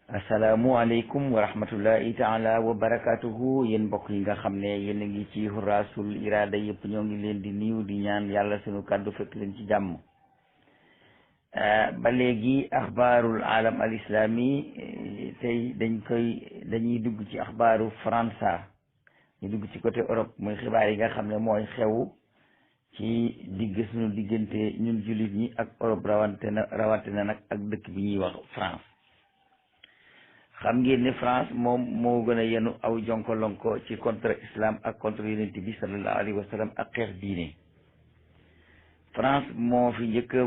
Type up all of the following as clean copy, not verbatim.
asalaamualeykum wa rahmatullahi taala wa barakatuhu yéen mbokk yi nga xam ne yéen a ngi ci Hurrasul Irada yëpp ñoo ngi leen di nuyu di ñaan yàlla sunu kàddu fekk leen ci jàmm. ba léegi axbaarul alam al islami tey dañuy dugg ci axbaaru Faransa ñu dugg ci côté Europe muy xibaar yi nga xam ne mooy xew ci sunu diggante ñun jullit ñi ak Europe rawante na nag ak dëkk bi ñuy wax France. xam ngeen ne France moom moo gën a yenu aw jonkolonko ci contre islam ak contre yonent bi sallallahu alayhi wa sallam ak xeex diine. France moo fi njëkk a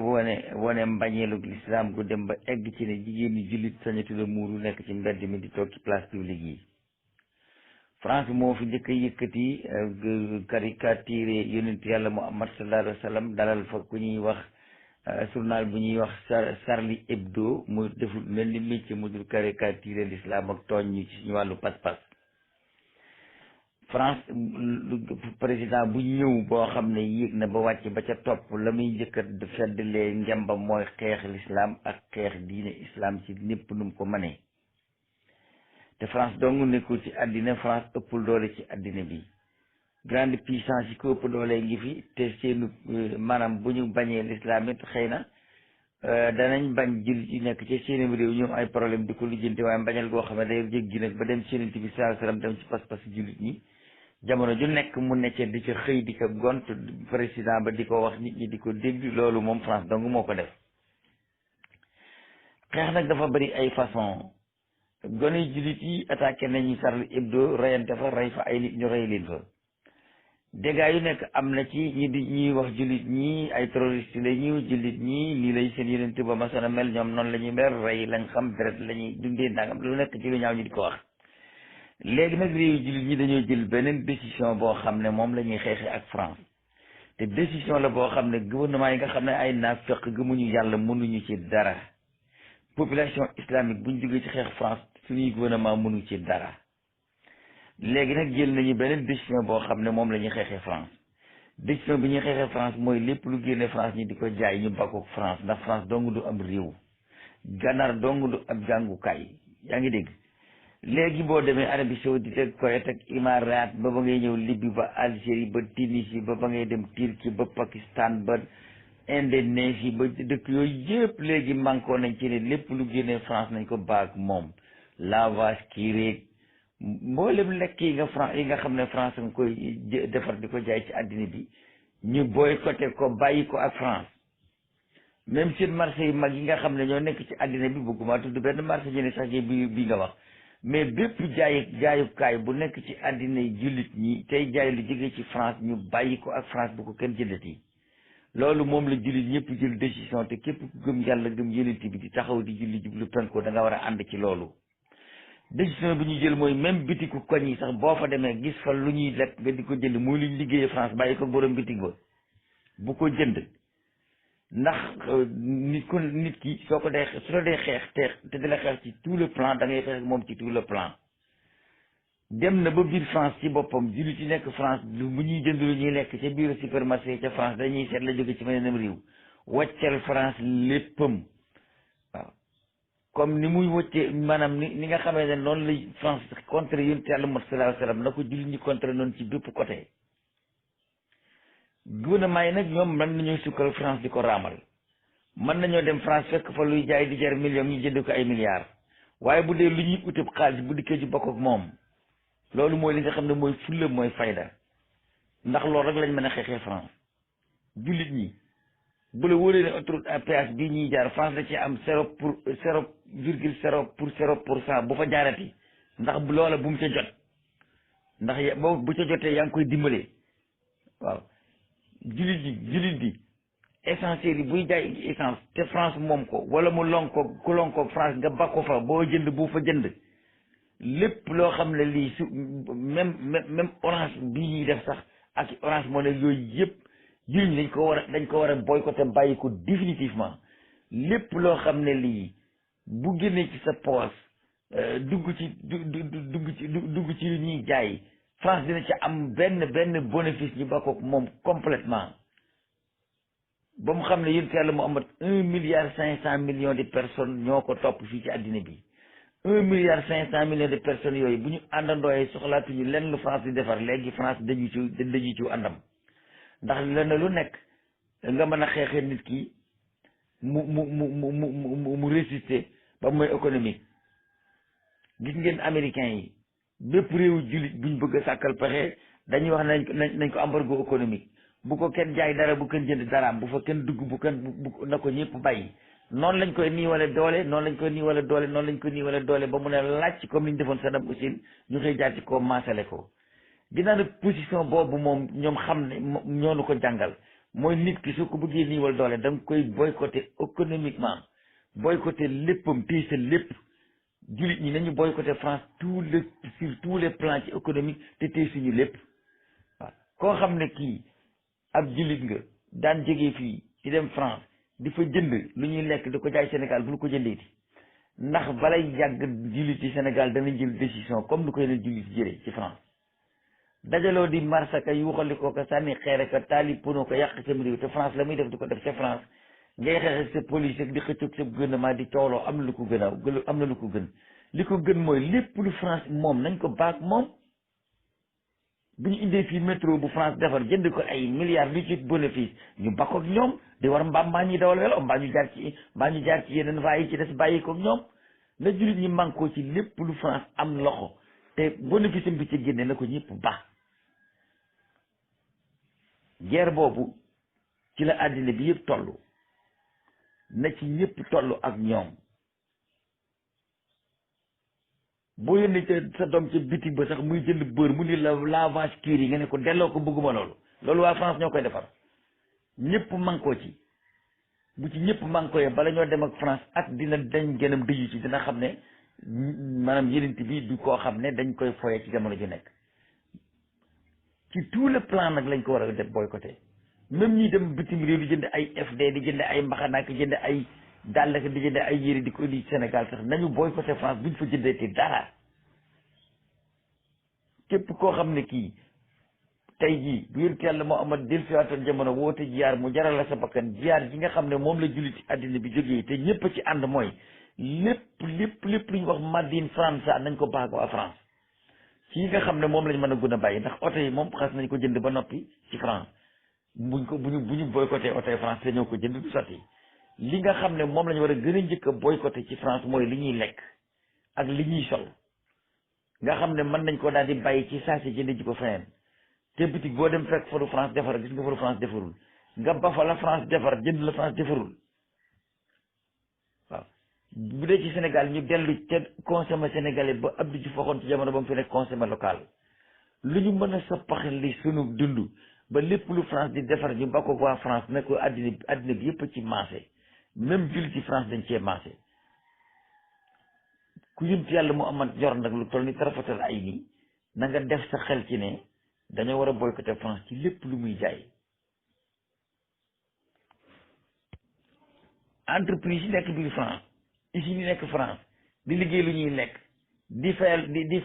wane mbañeelu l'islam gu dem ba egg ci ne jigéen ñi jullit sañatu la muuru nekk ci mbedd mi di toog ci place publique yi. France moo fi njëkk a yëkkati caricature yonent yàlla Muhammad sallallahu alayhi wa sallam dalal fa ku ñuy wax journal bu ñuy wax Charlie Hebdo mu deful mel ni métier mu dul caricature l'islam ak tooñ ñu ci suñu wàllu pas-pas. France président bu ñëw boo xam ne yéeg na ba wàcc ba ca topp la muy njëkkat feddalee njambam mooy xeex l'islam ak xeex diine islam ci népp nu mu ko mënee. te France dong nekkul ci àddina France ëppul doole ci àddina bi. grande puissance yi ko ëpp doole ngi fi te seenu maanaam bu ñu bañee l'islam it xëy na danañ bañ jullit yi nekk ci seen réew ñoom ay problème di ko lijjanti waaye mbañal goo xam ne day jéggi nag ba dem ci Yonent bi sallallahu alayhi wasallam dem ci pas-pas jullit ñi jamono ju nekk mu necce di ca xëy di ko gont président ba di ko wax nit ñi di ko dégg loolu moom France dong moo ko def. xeex nag dafa bari ay façon gone jullit yi attaqué nañu Charlie Hebdo reyante fa rey fa ay nit ñu rey leen fa. dégâts yu nekk am na ci ñuy wax jullit ñi ay terroriste la ñu jullit ñi lii lay seen yonent ba masana mel ñoom noonu la ñuy mel rey lañ xam deret la ñuy dundee ndangam lu nekk ci lu ñaaw ñu di ko wax. léegi nag réew jullit ñi dañoo jël beneen décision boo xam ne moom la ñuy xeexee ak France te décision la boo xam ne gouvernement yi nga xam ne ay naafeq gëmuñu yàlla mënuñu ci dara population islamique buñ jógee ci xeex France suñuy gouvernement mënu ci dara. léegi nag jël nañu beneen décision boo xam ne moom la ñuy xeexee France décision bi ñuy xeexee France mooy lépp lu génne France ñi di ko jaay ñu bakkook France ndax France dong du am réew gànnaar dong du ab jàngukaay yaa ngi dégg. léegi boo demee Arabie Saoudite ak Koweït ak Imaaraat ba ngay ñëw Libye ba Algérie ba Tunisie ba ngay dem Turquie ba Pakistan ba Indonésie ba dëkk yooyu yëpp léegi mànkoo nañ ci ne lépp lu génne France nañ ko baak moom lavage kii mboolem lekk yi nga xam ne France nga koy defar di ko jaay ci àddina bi ñu boycotté ko bàyyi ko ak France même seen marché yu mag yi nga xam ne ñoo nekk ci àddina bi bëgguma tudd benn marché ñu ne sax bi nga wax mais bépp jaayukaay bu nekk ci àddina yi jullit ñi tey jaay lu jógee ci France ñu bàyyi ko ak France bu ko kenn jëndati loolu moom la jullit ñëpp jël décision te képp ku gëm yàlla gëm yonent bi di taxaw di julli jublu penko da nga war a ànd ci loolu. décision bi ñu jël mooy même bitiku koñ yi sax boo fa demee gis fa lu ñuy lekk nga di ko jënd muy luñ liggéeyee France bàyyi ko borom bitig ba bu ko jënd ndax nit ki su la dee xeex te di la xeex ci tout le plan da ngay xeex moom ci tout le plan. dem na ba biir France ci boppam jullit yi nekk France bu ñuy jënd lu ñuy lekk ca biir supermarché ca France dañuy seet la jóge ci meneenam réew wàccal France léppam waaw. comme ni muy wëccee maanaam ni nga xamee ne noonu lay France contre yonent yàlla Muhammad sallallahu alayhi wasallam na ko jullit ñi contre noonu ci bépp côté. gouvernement yi nag ñoom mën nañoo sukkal France di ko raamal mën nañoo dem France fekk fa luy jaay di jar millions ñu jënd ko ay milliards waaye bu dee lu ñuy utib xaalis bu dikkee ci bokk ak moom loolu mooy li nga xam ne mooy fulla mooy fayda ndax loolu rek lañ mën a xeexee France. jullit ñi bu la wóoree ne autoroute à péage bii ñuy jaar France da ci am 0,0% bu fa jaarati ndax loola bu mu ca jot ndax bu ca jotee yaa ngi koy dimbalee waaw. jullit bi essentiel yi buy jaay essence te France moom ko wala mu ku lonkoog France nga bakko fa boo jënd bu fa jënd lépp loo xam ne lii su même orange bii ñuy def sax ak orange moo ne yooyu yëpp jullit dañ ko war a boycotté bàyyi ko définitivement lépp loo xam ne lii bu génnee ci sa poos dugg ci lu ñuy jaay France dina ci am benn bénéfice ñu bakkoog moom complètement ba mu xam ne yonent yàlla Muhammad 1,5 milliard de personnes ñoo ko topp fii ci àddina bi 1,5 milliard de personnes yooyu bu ñu àndandooyee soxlaatuñu lenn lu France di defar léegi France dañu ci àndam ndax lenn lu nekk nga mën a xeexee nit ki mu résister ba mooy économique. gis ngeen américains yi bépp réewu jullit buñ bëgg a sàkkal pexe dañuy wax nañ ko embargo économique bu ko kenn jaay dara bu kenn jënd daraam bu fa kenn dugg bu na ko ñëpp bàyyi. noonu lañ koy nii wala doole noonu lañ koy nii wala doole noonu lañ koy nii wala doole ba mu ne laaj comme ni ñu defoon Saddam Hussein ñu xëy jaar ci ko maasale ko. ginnaaw nag position boobu moom ñoom xam ne ñoo nu ko jàngal mooy nit ki su ko bëggee nii wala doole da nga koy boycotter économiquement boycotter léppam téye sa lépp. jullit ñi nañu boycotter France sur tous les plans ci économique te téye suñu lépp waaw koo xam ne kii ab jullit nga daan jógee fii di dem France di fa jënd lu ñuy lekk di ko jaay Sénégal bul ko jëndeeti ndax balay yàgg jullit yi Sénégal dana jël décision comme ni koy ne jullit jëlee ci France dajaloo di marsaka yuuxali ko ka sànni xeere ka taali pono ko yàq sam réew te France la muy def di ko def ca France ngay xeex ak sa police ak di xëccoog sa gouvernement di coowloo am na lu ko gën am na lu ko gën li ko gën mooy lépp lu France moom nañ ko baag moom bu ñu indee fii métro bu France defar jënd ko ay milliards lu ci bénéfice ñu bakk ak ñoom di war mbaa ñuy dawal welo mbaa ñu jaar ci yeneen voies yi ci des bàyyi ko ak ñoom na jullit ñi mànkoo ci lépp lu France am loxo te bénéfice bi ci génne na ko ñëpp baax guerre boobu ci la àddina bi yëpp tollu na ci ñëpp toll ak ñoom boo yónnee sa doom ca bitig ba sax muy jënd beurre mu ni la lavage cuir yi nga ne ko delloo ko bëgguma loolu waa France ñoo koy defar ñëpp mànkoo ci bu ci ñëpp mànkoo bala ñoo dem ak France ak dina dañ gënam dëju ci dina xam ne maanaam yenent bi du koo xam ne dañ koy foye ci jamono ju nekk ci tout le plan nag lañ ko war a def boycotté même ñi dem bitim réew di jënd ay FD di jënd ay mbaxanaak jënd ay dàll di jënd ay yére di ko indi Sénégal sax nañu boycotté France buñ fa jëndee te dara képp koo xam ne kii tey jii bu yonent yàlla moo amat del siwaatoon jamono woote jiyaar mu jaral la sa bakkan jiyaar ji nga xam ne moom la jullit ci àddina bi jógee te ñëpp ci ànd mooy lépp lu ñu wax Made in France nañ ko baax waa France ci nga xam ne moom lañ mën a gën a bàyyi ndax oto yi moom xas nañ ko jënd ba noppi ci France bu ñu boycotté oto yi France te ñëw ko jënd du sotti li nga xam ne moom la ñu war a gën a njëkk a boycotté ci France mooy li ñuy lekk ak li ñuy sol nga xam ne mën nañ ko daal di bàyyi ci saa si jënd ji ko feneen te bitig boo dem fekk faru France defar gis nga faru France defarul nga ba fa la France defar jënd la France defarul waaw bu dee ci Sénégal ñu dellu te consommé sénégalais ba Abdou Diouf waxoon ci jamono ba mu fi nekk consommé local lu ñu mën a soppaxal li sunu dund ba lépp lu France di defar ñu ba ko waa France ne ko àddina bi yëpp ci marché même ville ci France dañ cee marché ku yënt yàlla mu amat yor nag lu toll ni tarafatal ay nii na nga def sa xel ci ne dañoo war a boycotté France ci lépp lu muy jaay entreprise yi nekk biir France usines yi nekk France di liggéey lu ñuy lekk di fayal di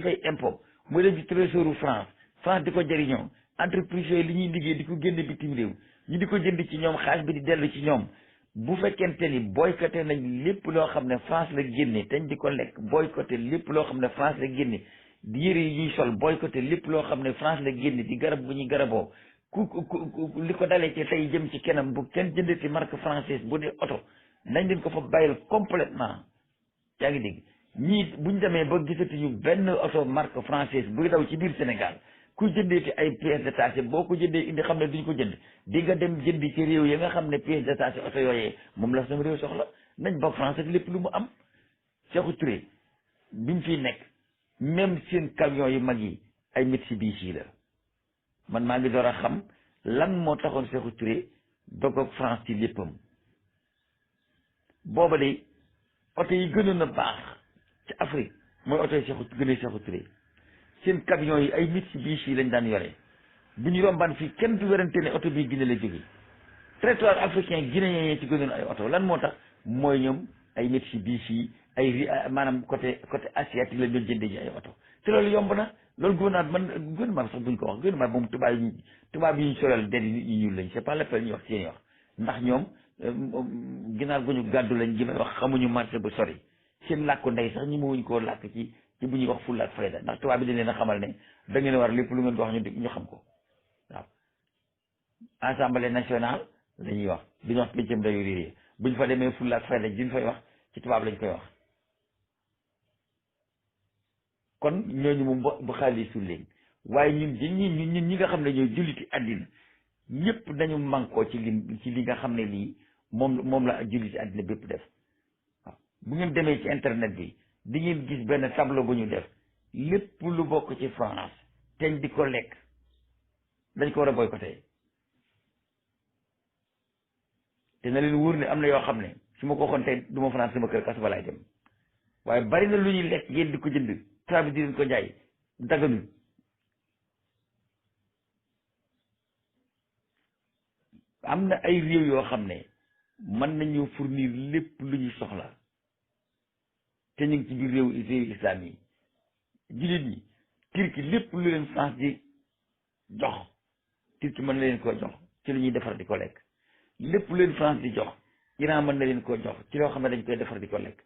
fay impôt muy dem ci trésoru France di ko jëriñoo entreprise yooyu li ñuy liggéey di ko génne bitim réew ñu di ko jënd ci ñoom xaalis bi di dellu ci ñoom bu fekkente ni boycotté nañ lépp loo xam ne France la génne teñ di ko lekk boycotté lépp loo xam ne France la génne di yëre yi ñuy sol boycotté lépp loo xam ne France la génne di garab bu ñuy garaboo ku li ko dalee ci tey jëm ci kenam bu kenn jëndati marque française bu dee oto nañ leen ko fa bàyyil complètement yaa ngi dégg ñii buñ demee ba gisatuñu benn oto marque française buy daw ci biir Sénégal ku jëndeeti ay pièces détachées boo ko jëndee indi xam ne duñ ko jënd di nga dem jëndi ci réew yi nga xam ne pièces détachées oto yooyee moom la sama réew soxla nañ ba France ak lépp lu mu am Sékou Touré bi mu fiy nekk même seen camion yu mag yi ay Mitsubishi la man maa ngi door a xam lan moo taxoon Sékou Touré dog ak France ci léppam booba de oto yi gënoon a baax ci Afrique mooy oto yi Sékou Touré seen camion yi ay Mitsubishi lañ daan yore bu ñu rombaan fii kenn du werante ne oto bii Guinée la jóge territoire africain guinéen yi ci gënoon ay oto lan moo tax mooy ñoom ay Mitsubishi ay maanaam côté asiatique lañ doon jëndee ji ay oto te loolu yomb na loolu gouvernement sax buñ ko wax gouvernement moom tubaab yi ñu solal der yi nit ñi ñuul lañ c'est pas la peine ñu wax seen wax ndax ñoom ginaar gu ñu gàddu lañ ji may wax xamuñu marché bu sori seen làkku ndey sax ñi ma wuñ koo làkk ci bu ñuy wax fulla ak fayda ndax tubaab bi dañ leen a xamal ne da ngeen war lépp lu ngeen di wax ñu xam ko waaw. assemblée nationale la ñuy wax duñu wax pencam dayu réer buñ fa demee fulla ak fayda jiñ fay wax ci tubaab lañ koy wax kon ñooñu moom bu xaalisul leen waaye ñun ñi nga xam ne ñooy julliti àddina ñëpp dañu mànkoo ci li nga xam ne lii moom la julliti àddina bépp def waaw bu ngeen demee ci internet bi di ngeen gis benn tableau bu ñu def lépp lu bokk ci France teñ di ko lekk dañ ko war a boycotté te na leen wóor ne am na yoo xam ne su ma ko waxoon tey du ma fanaan sama kër kaso ba laay dem waaye bari na lu ñuy lekk ngeen di ko jënd tubaab bi di leen ko jaay daganul am na ay réew yoo xam ne mën nañu fournir lépp lu ñu soxla te ñu ngi ci biir réew islam yi jullit ñi Turquie lépp lu leen France di jox Turquie mën na leen koo jox ci lu ñuy defar di ko lekk lépp lu leen France di jox Iran mën na leen koo jox ci loo xam ne dañ koy defar di ko lekk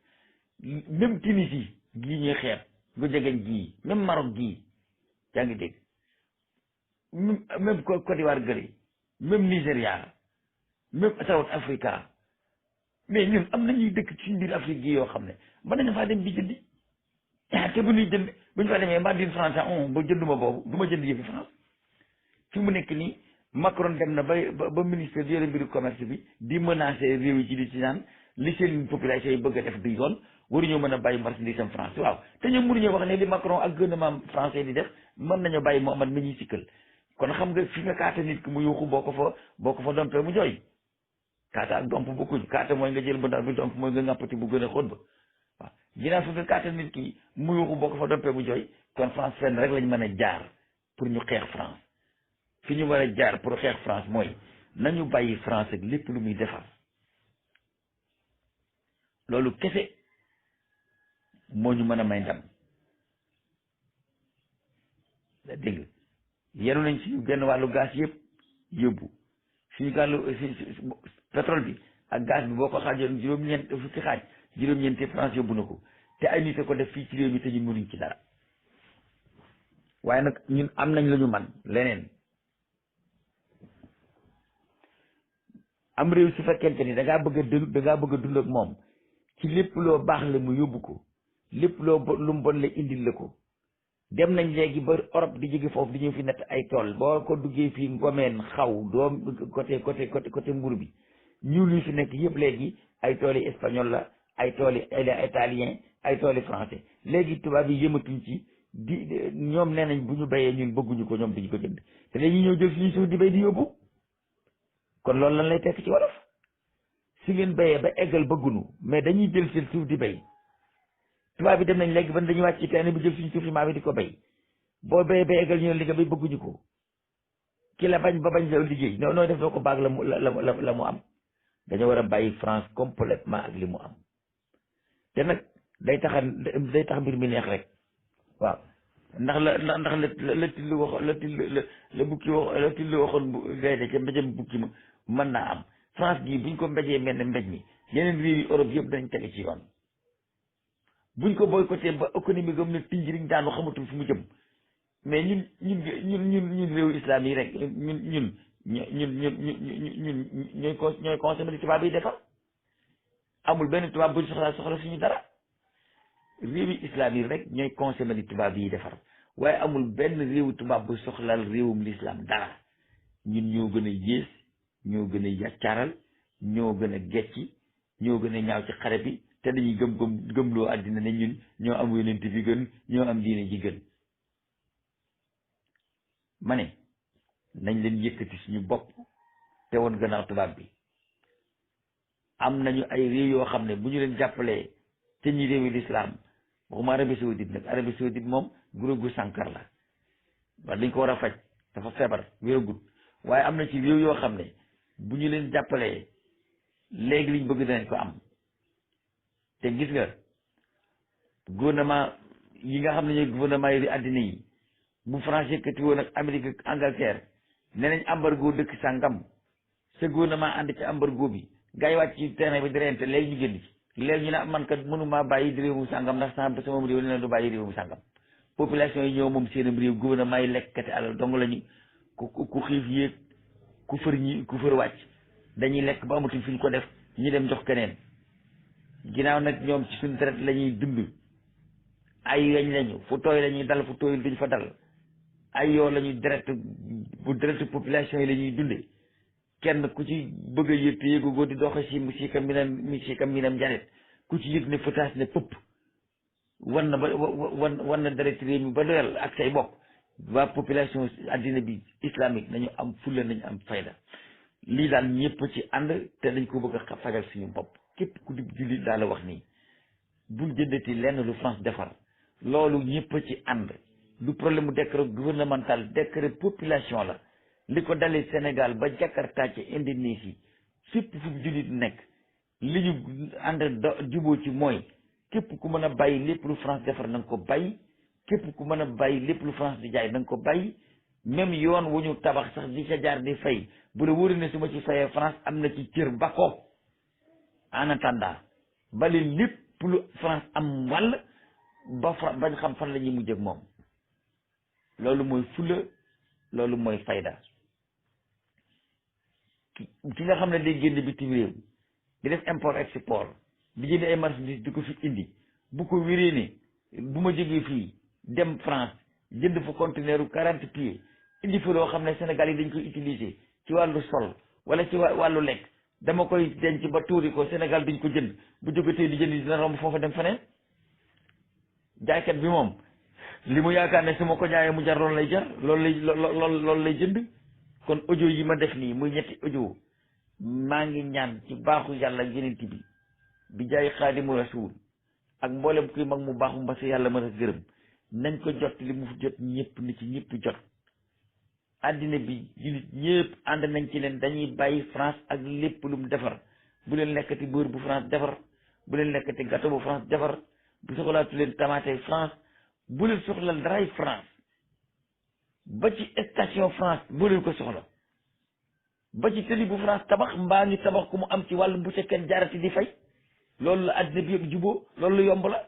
même Tunisie gii ñuy xeeb gu jegeñ gii même Maroc gii yaa ngi dégg même Côte d'Ivoire gële même Nigéria même South Africa mais ñun am na ñuy dëkk ci biir Afrique gi yoo xam ne mën nañu faa dem bi jëndi te bu ñuy jënd bu ñu fa demee mbaa din France ba jënduma boobu du ma jënd yëfi France fi mu nekk nii Macron dem na ba ministre bi yore mbiru commerce bi di menacer réew yi ci di ci naan li seen population yi bëgg a def du yoon waruñoo mën a bàyyi marchandise am France waaw te ñoom mënuñoo wax ne li Macron ak gouvernement français di def mën nañoo bàyyi Mohamed mi ñuy sikkal kon xam nga fi nga kaata nit ki mu yuuxu boo ko fa dompee mu jooy kaata ak domp bokkuñ kaata mooy nga jël ba ndaw bi domp mooy nga ngàppati bu gën a xóot ba waaw ginnaaw fi nga kaata nit ki mu yuuxu boo ko fa dompee mu jooy kon France fenn rek lañ mën a jaar pour ñu xeex France fi ñu war a jaar pour xeex France mooy nañu bàyyi France ak lépp lu muy defar loolu kese moo ñu mën a may ndam da dégg yenu nañ suñu genn wàllu gaz yëpp yóbbu suñu gàllu pétrole bi ak gaz bi boo ko xaajoon juróom-ñeent fukki xaaj juróom-ñeenti France yóbbu na ko te ay nit a ko def fii ci réew mi te ñun mënuñ ci dara waaye nag ñun am nañ la ñu man leneen am réew su fekkente ni da ngaa bëgg a dund ak moom ci lépp loo baax la mu yóbbu ko lépp lu mu bon la indil la ko dem nañ léegi ba Europe di jóge foofu di ñëw fi natt ay tool boo ko duggee fii Ngomeen xaw doom côté Mbour bi ñuul yi fi nekk yëpp léegi ay tooli espagnol la ay tooli italien ay tooli français léegi tubaab yi yëmatuñ ci ñoom nee nañ bu ñu béyee ñun bëgguñu ko ñoom duñu ko jënd te dañuy ñëw jël suñu suuf di béy di yóbbu kon loolu lan lay tekk ci wolof si ngeen béyee ba eggal bëggunu mais dañuy jël seen suuf di béy tubaab bi dem nañ léegi ban dañuy wàcc ci teen bi jël suñu suuf yi maa bi di ko béy boo béyee ba eggal ñu ne li nga béy bëgguñu ko ki la bañ ba bañ la liggéey nooy def doo ko baag la mu am dañoo war a bàyyi France complètement ak li mu am te nag day tax mbir mi neex rek waaw ndax la tilli wax la bukki wax la tilli waxoon gaynde ca mbéjam bukki ma mën naa am France gii buñ ko mbéjee mel ne mbéj mi yeneen réew yi Europe yëpp dañ tege ci yoon buñ ko boycotté ba économie gam ne tinjiriñ daanu xamatul fu mu jëm mais ñun réewu islam yi rek ñun ñooy consommé li tubaab yi defar amul benn tubaab buñ soxla suñu dara réewi islam yi rek ñooy consommé li tubaab yi defar waaye amul benn réewu tubaab bu soxlaal réewum l'islam dara ñun ñoo gën a yées ñoo gën a yàccaaral ñoo gën a gecci ñoo gën a ñaaw ci xare bi te dañuy gëmloo àddina ne ñun ñoo am yonent bi gën ñoo am diine ji gën ma ne nañ leen yëkkati suñu bopp te woon gannaaw tubaab bi am nañu ay réew yoo xam ne bu ñu leen jàppalee te ñi réewi l'islam waxuma Arabie Saoudite nag Arabie Saoudite moom guro gu sànkar la waaye dañ ko war a faj dafa feebar wéragut waaye am na ci réew yoo xam ne bu ñu leen jàppalee léegi liñ bëgg danañ ko am te gis nga gouvernement yi nga xam ne ñooy gouvernement yi àddina yi bu France yëkkati woon ak Amérique ak Angleterre nee nañ embargo dëkk sàngam sa gouvernement ànd ci embargo bi gars yi wàcc ci terrain bi di reyante léegi ñu génn ci léegi ñu ne man kat mënumaa bàyyi réew mu sàngam ndax sama réew ne du bàyyi réew mu sàngam population yi ñëw moom seenam réew gouvernement yi lekkati alal dong lañu ku xiif yéeg ku fër wàcc dañuy lekk ba amatuñ fi ñu ko def ñu dem jox keneen ginnaaw nag ñoom ci suñu deret la ñuy dund ay weñ lañu fu tooy la ñuy dal fu tooyul duñ fa dal ay yoo la ñuy deret population yi la ñuy dunde kenn ku ci bëgg a yëg te yëgugoo di doxe si kam minam janet ku ci yëg ne fataas ne pëpp wan na deret réew mi ba doyal ak say bokk waa population addina bi islamique nañu am fulla nañu am fayda lii daal ñëpp ci ànd te dañ ko bëgg a fajal suñu bopp képp ku di jullit daal la wax nii bul jëndati lenn lu France defar loolu ñëpp ci ànd du problème mu décret gouvernemental décret population la li ko dalee Sénégal ba Jakarta ci Indonésie fépp fu jullit nekk li ñu ànd juboo ci mooy képp ku mën a bàyyi lépp lu France defar na nga ko bàyyi képp ku mën a bàyyi lépp lu France di jaay na nga ko bàyyi même yoon wu ñu tabax sax di ca jaar di fay bu la wóoree ne su ma ci fayee France am na ci cër ba ko en attendant bali lépp lu France am wàll bañ xam fan la ñuy mujj ak moom loolu mooy fulla loolu mooy fayda ki nga xam ne day génn bitim réew di def import export di jënd ay marchandises di ko fi indi bu ko wéree ne bu ma jógee fii dem France jënd fa conteneur u 40 pieds indi fa loo xam ne Sénégal yi dañ koy utiliser ci wàllu sol wala ci wàllu lekk dama koy denc ba tuuri ko Sénégal duñ ko jënd bu jógatee di jënd dina romb foofa dem feneen jaaykat bi moom li mu yaakaar ne su ma ko jaayee mu jar loolu lay jar loolu lay jënd kon audio yi ma def nii muy ñetti audio maa ngi ñaan ci baaxu yàlla ak yeneen bi jaay xaadimu rasul ak mboolem kuy mag mu baaxu mbas yàlla mën a gërëm nañ ko jot li mu jot ñëpp ni ci ñëpp jot àddina bi jullit ñëpp ànd nañ ci leen dañuy bàyyi France ak lépp lu mu defar bu leen lekkati beurre bu France defar bu leen lekkati gâteau bu France defar bu soxlaatu leen tomate France bu leen soxla daraay France ba ci station France bu leen ko soxla ba ci tëli bu France tabax mbaa ñu tabax ku mu am ci wàllu bu ca kenn jaarati di fay loolu la àddina bi yëpp juboo loolu la yomb la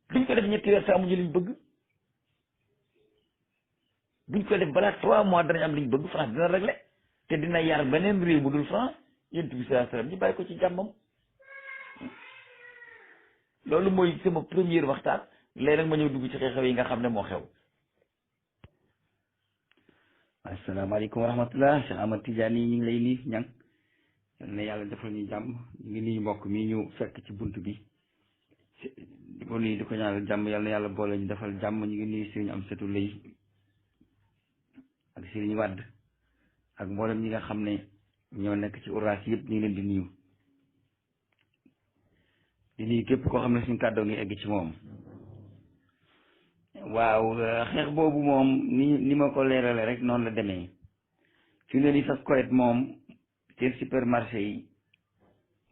duñ ko def ñetti weer te amuñu liñ bëgg buñ ko def balaa 3 mois danañ am liñ bëgg France dina réglé te dina yar beneen réew bu dul France yéen bi sallallahu alayhi wasallam ñu bàyyi ko ci jàmmam loolu mooy sama première waxtaan léegi nag ma ñëw dugg ci xew-xew yi nga xam ne moo xew. asalaamaaleykum wa rahmatullah Cheikh Ahmad Tidiane ñu ngi lay nuyu ñang yal na yàlla defal ñu jàmm ñu ngi nuyu mbokk mi ñu fekk ci bunt bi di ko nuyu di ko ñaanal jàmm yal na yàlla boole ñu defal jàmm ñu ngi nuyu Serigne Amsatou Lay ak Serigne Wade ak mboolem ñi nga xam ne ñoo nekk ci Uras yëpp ñu ngi leen di nuyu képp koo xam ne suñu kàddoo ngi egg ci moom. waaw xeex boobu moom ni ma ko leerale rek noonu la demee fi ne ni sax Koweït moom seen supermarché yi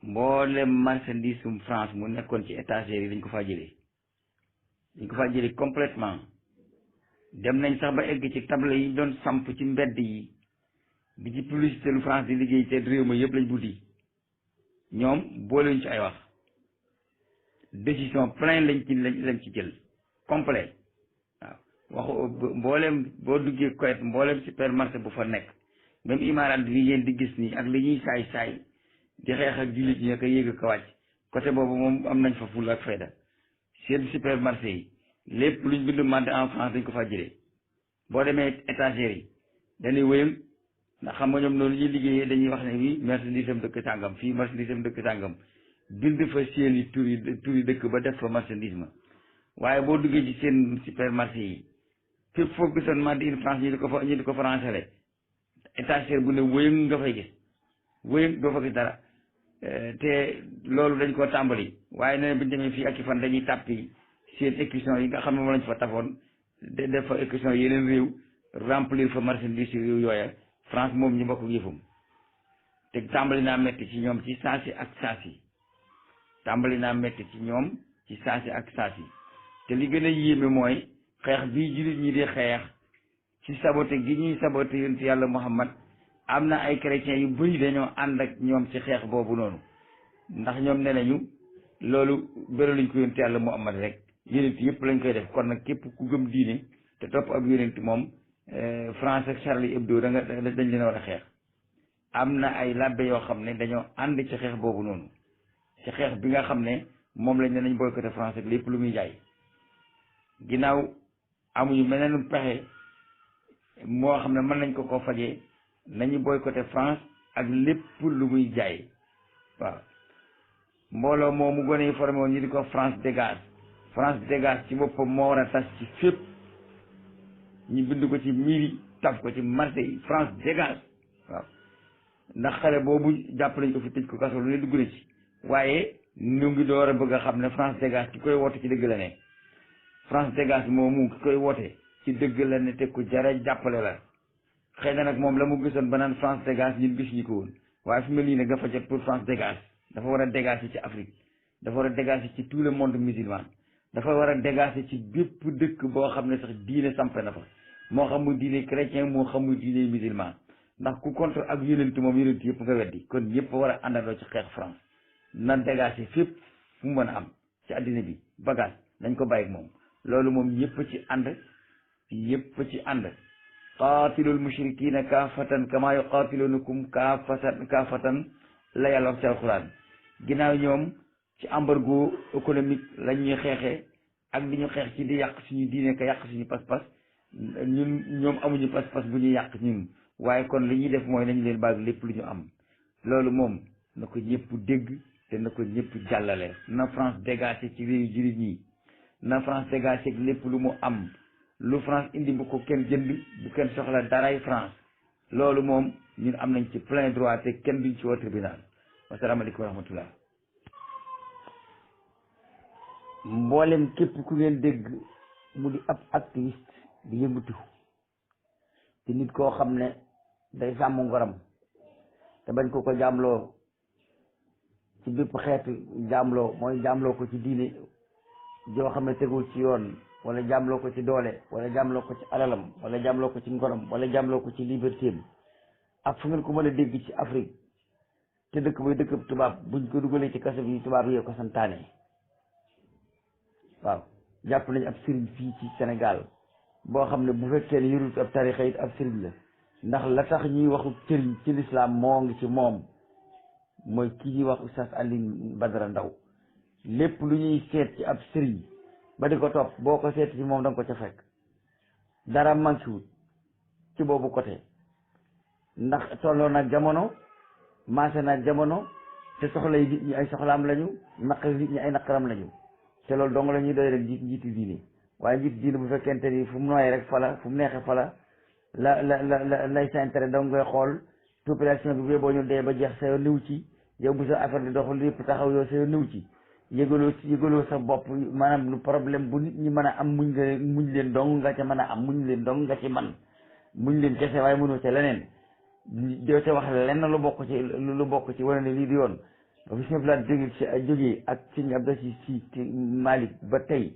mboolem marchandise France mu nekkoon ci étagère yi dañ ko faa jëlee complètement dem nañ sax ba egg ci table yi doon samp ci mbedd yi bi ci publicité lu France di liggéey te réew ma yëpp lañ buddi ñoom boolewuñ ci ay wax décision plein lañ ci jël complet waaw waxu mboolem boo duggee Koweït mboolem supermarché bu fa nekk même imaaraat bi ngeen di gis nii ak li ñuy saay di xeex ak jullit ñi ko yéeg ko wàcc côté boobu moom am nañ fa fulla ak fayda seen supermarché yi lépp luñ bind mande en France dañ ko faa jëlee boo demee étagères yi dañuy wéyam ndax xam nga ñoom noonu ñuy liggéeyee dañuy wax ne fii marchandise am dëkk sàngam fii marchandise am dëkk sàngam bind fa seen i tur yi dëkk ba def fa marchandise ma waaye boo duggee ci seen supermarché yi fépp foo gisoon made in France ñu di ko français étagère bu ne wéyam nga fay gis wéyam doo fa gis dara te loolu dañ koo tàmbali waaye nee na buñ demee fii ak i fan dañuy tàppi seen écusson yi nga xam ne moom lañ fa tafoon def fa écusson yeneen réew remplir fa marchandise réew yooya France moom ñu bokk yëfam te tàmbali naa metti ci ñoom ci saasi ak saasi tàmbali naa metti ci ñoom ci saasi ak saasi te li gën a yéeme mooy xeex bii jullit ñi di xeex ci sabote gi ñuy sabote yonent yàlla Muhammad am na ay chrétiens yu bëri dañoo ànd ak ñoom ci xeex boobu noonu ndax ñoom nee nañu loolu bëraluñ ko yonent yàlla Muhammad rek yonent yëpp lañ koy def kon nag képp ku gëm diine te topp ab yonent moom France ak Charlie Hebdo dañ leen a war a xeex. am na ay labbe yoo xam ne dañoo ànd ci xeex boobu noonu ci xeex bi nga xam ne moom lañ ne nañ boycotté France ak lépp lu muy jaay ginnaaw amuñu meneen pexe moo xam ne mën nañ ko fajee nañu boycotté France ak lépp lu muy jaay waaw mbooloo moomu gone yi formé woon ñu di ko France dégage ci boppam moo war a tas ci fépp ñu bind ko ci mairie taf ko ci marché yi France dégage waaw ndax xale boobu jàpp nañ ko fi tëj ko kaso lu ne dugg na ci waaye ñu ngi door a bëgg a xam ne France dégage ki koy woote ci dëgg la ne France dégage moomu ki koy woote ci dëgg la ne te ku jara jàppale la xëy na nag moom la mu gisoon ba naan France dégage ñun gis ñu ko woon waaye fi mel nii nag dafa jot pour France dégage dafa war a dégager ci Afrique dafa war a dégager ci tout le monde musulman dafa war a dégager ci bépp dëkk boo xam ne sax diine sampe na fa moo xam muy diine chrétien moo xam muy diine musulman ndax ku contre ak yonent moom yonent yëpp nga weddi kon ñëpp war a àndandoo ci xeex France nan dégager fépp fu mu mën a am ci àddina bi bagage nañ ko bàyyi moom loolu moom ñëpp ci ànd qaatilul mushrikina kaafatan kama yuqaatilunakum kaafatan la yàlla wax ci alquran ginnaaw ñoom ci embargo économique lañ ñuy xeexee ak di ñu xeex ci di yàq suñu diine ka yàq suñu pas-pas ñoom amuñu pas-pas bu ñuy yàq ñun waaye kon li ñuy def mooy nañu leen baag lépp lu ñu am loolu moom na ko ñëpp dégg te na ko ñëpp jàllale na France dégagé ci réew jullit ñi na France dégagé lépp lu mu am lu France indi bu ko kenn jënd bu kenn soxla daray France loolu moom ñun am nañ ci plein droit te kenn duñ ci woo tribunal wasalaamaaleykum wa rahmatullah mboolem képp ku ngeen dégg mu di ab activiste di yëngatu te nit koo xam ne day sàmm ngoram te bañ ko jaamloo ci bépp xeetu jaamloo mooy jaamloo ko ci diine joo xam ne tegul ci yoon wala jaamloo ko ci doole wala jaamloo ko ci alalam wala jaamloo ko ci ngoram wala jaamloo ko ci liberté ak fu ngeen ko mën a dégg ci Afrique te dëkk bay dëkk tubaab buñ ko dugalee ci kaso bi tubaab yee ko santaane waaw jàpp nañ ab sëriñ fii ci Sénégal boo xam ne bu fekkee ne yorut ab tarixa it ab sëriñ la ndax la tax ñuy waxu sëriñ ci lislaam moo ngi ci moom mooy kii ñuy wax Oustaz Alioune Badara Ndao lépp lu ñuy seet ci ab sëriñ ba di ko topp boo ko seet ci moom da nga ko ca fekk dara manqué wut ci boobu côté ndax tolloo nag jamono maase nag jamono te soxla yi nit ñi ay soxlaam lañu naqar nit ñi ay naqaram lañu te loolu dong la ñuy doy rek njiiti diine waaye njiiti diine bu fekkente ni fu mu nooyee rek fala fu mu neexee fala lay sa intérêt dong ngay xool population bi boo ñu dee ba jeex sa yoo niw ci yow bu sa affaire di doxul lépp taxaw yow sa yoo niw ci yëgaloo sa bopp maanaam lu problème bu nit ñi mën a am muñ leen dong nga ca mën a am muñ leen dong nga ci man muñ leen kese waaye mënoo ca leneen doo ca wax lenn lu bokk ci wane ne lii di yoon ba fi suñu plaat jógee ak Sëñ Abdou Si Malick ba tey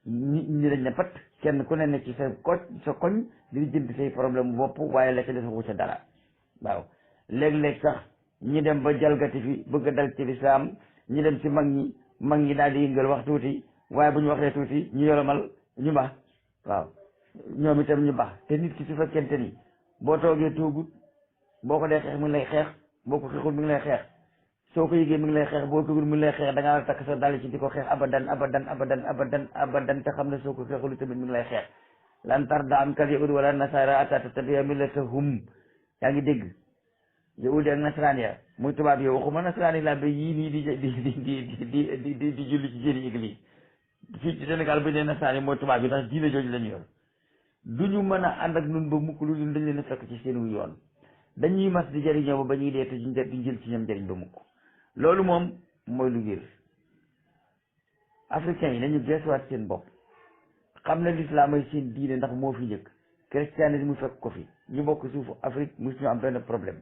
nit ñi dañ ne pat kenn ku ne ci sa koñ di jënd say problème bopp waaye la ca defagu ca dara waaw léeg-léeg sax ñi dem ba jalgati fi bëgg a dal ci lislaam ñi dem ci mag ñi daal di yëngal wax tuuti waaye bu ñu waxee tuuti ñu yolomal ñu baax waaw ñoom itam ñu baax te nit ki su fekkente ni boo toogee toogut boo ko dee xeex mi ngi lay xeex boo ko xeexul mi ngi lay xeex soo ko yëgee mi ngi lay xeex boo toogul mi ngi lay xeex da ngaa takk sa dal ci di ko xeex abadan te xam ne soo ko xeexul tamit mi ngi lay xeex lan tarda ankal yahuud wala nasara hatta tattabi'a millatahum yaa ngi dégg yahudi ak nasaraan ya muy tubaab yow waxuma nasaraan yi laa ba yii nii di julli ci seen église fii ci Sénégal bu ñu nee nasaraan yi mooy tubaab yi ndax diine jooju la ñu yor duñu mën a ànd ak nun ba mukk lu dul dañ leen a fekk ci seen yoon dañuy mas di jëriñoo ba ñuy dee te duñ jël ci ñoom jëriñ ba mukk loolu moom mooy lu wér africains yi nañu geesuwaat seen bopp xam ne l'islam ay seen diine ndax moo fi njëkk christianisme mu fekk ko fi ñu bokk suufu Afrique mosu ñu am benn problème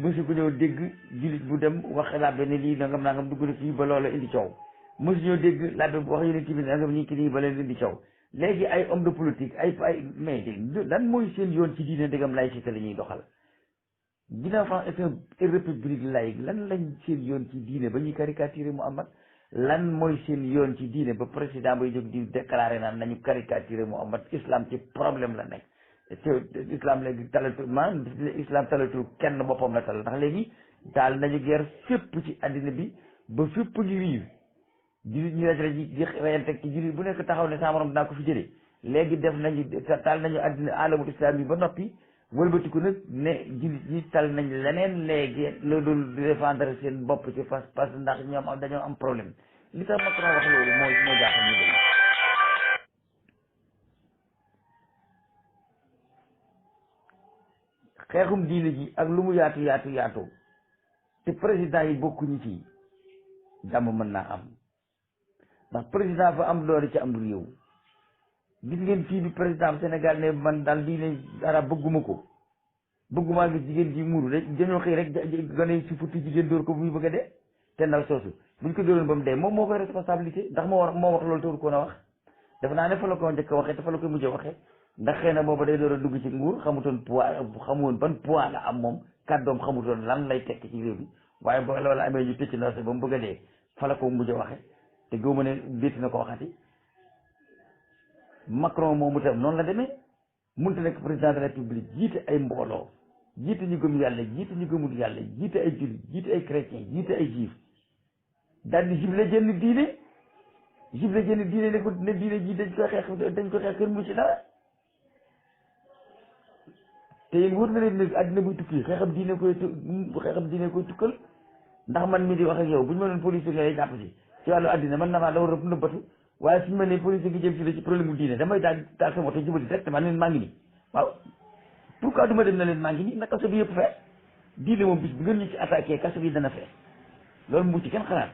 mosu ko ñëw dégg jullit bu dem wax labbe ne lii nangam dugg na fii ba loola indi coow mosu ñëw dégg labbe bu wax yonent bi nangam ñi ki nii ba leen indi coow léegi ay homme de politique ay mais lan mooy seen yoon ci diine ndegam laïcité la ñuy doxal ginnaaw France est une république laïque lan lañ seen yoon ci diine ba ñuy caricaturer Muhammad lan mooy seen yoon ci diine ba président bay jóg di déclarer naan nañu caricaturer Muhammad islam ci problème la nekk te islam léegi talatul kenn boppam la tal ndax léegi daal nañu guerre fépp ci àddina bi ba fépp ngi wiir jullit ñu rek di reyante ci jullit bu nekk taxaw ne saa morom dinaa ko fi jëlee léegi def nañu taal nañu àddina alamul islam yi ba noppi wëlbatiku nag ne jullit ñi tal nañ leneen léegi loolu di défendre seen bopp ci parce que ndax ñoom dañoo am problème li tax Macron wax loolu moo jaaxal ñu dégg xeexum diine ji ak lu mu yaatu te président yi bokkuñu ci jàmm mën naa am ndax président fa am doole ci am réew gis ngeen fii bi président Sénégal ne man daal diine arab bëgguma gis jigéen ji muuru dañoo xëy rek gane si futti jigéen dóor ko bu muy bëgg a dee te ndaw soosu buñ ko dóoroon ba mu dee moom moo koy responsabilité ndax moo wax loolu tawul ko na wax dafa naa ne fa la ko njëkk a waxee te fa la koy mujj a waxee ndax xëy na booba day door a dugg ci nguur xamuwoon ban poids la am moom kàddoom xamutoon lan lay tekk ci réew mi waaye ba loolu amee ñu tëcc ndaw si ba mu bëgg a dee fa la ko mujj a waxe te góob ma ne déet na ko waxati Macron moomu tam noonu la demee mënut a nekk président de la république jiite ay mbooloo jiite ñu gëm yàlla jiite ñu gëmul yàlla jiite ay jullit jiite ay chrétien jiite ay juif daal di jible jënd diine ne ko ne diine ji dañ ko xeex kenn mu ci dara te yéen wóor na leen ne àddina buy tukki xeexam diine koy tukkal ndax man mi di wax ak yow bu ñu ma doon police ngay jàpp ci wàllu àddina man na maa daw rëbb nëbbatu waaye suñu ma ne police gi jëm si la ci problème mu diine damay daal sama oto jubali directement leen maa ngi nii waaw pourquoi du ma dem na leen maa ngi nii nag kaso bi yëpp fees diine moom bis bu ngeen ñu ci attaqué kaso bi dana fees loolu mu ci kenn xalaat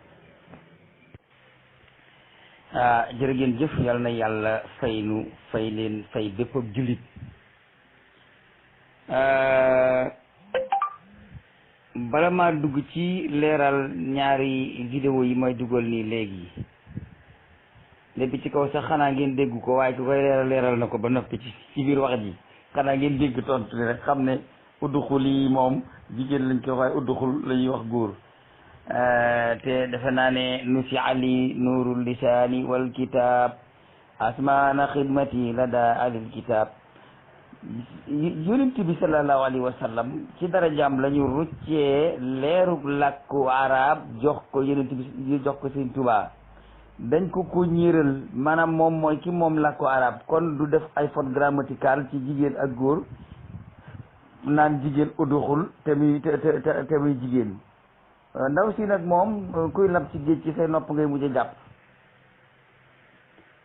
jërë ngeen jëf yal na yàlla fay nu fay leen fay bépp ab jullit bala maa dugg ci leeral ñaari vidéo yi may dugal nii léegi lépp ci kaw sax xanaa ngeen dégg ko waaye ku koy leeral na ko ba noppi ci biir wax ji xanaa ngeen dégg tontu ni rek xam ne udduxul yi moom jigéen lañ koy waaye udduxul la ñuy wax góor te defe naa ne nu si ali nuurul lisaani wal kitaab asmaana xidmati la daa alil kitaab yonent bi sallallahu alayhi wa sallam ci darajaam la ñu ruccee leerug làkku arab jox ko yonent bi jox ko Sëñ Tuubaa dañ ko ñiiral maanaam moom mooy ki moom làkku arab kon du def ay faute grammaticale ci jigéen ak góor naan jigéen udduxul te muy jigéen ndaw si nag moom kuy lab ci géej ci say nopp ngay mujj a jàpp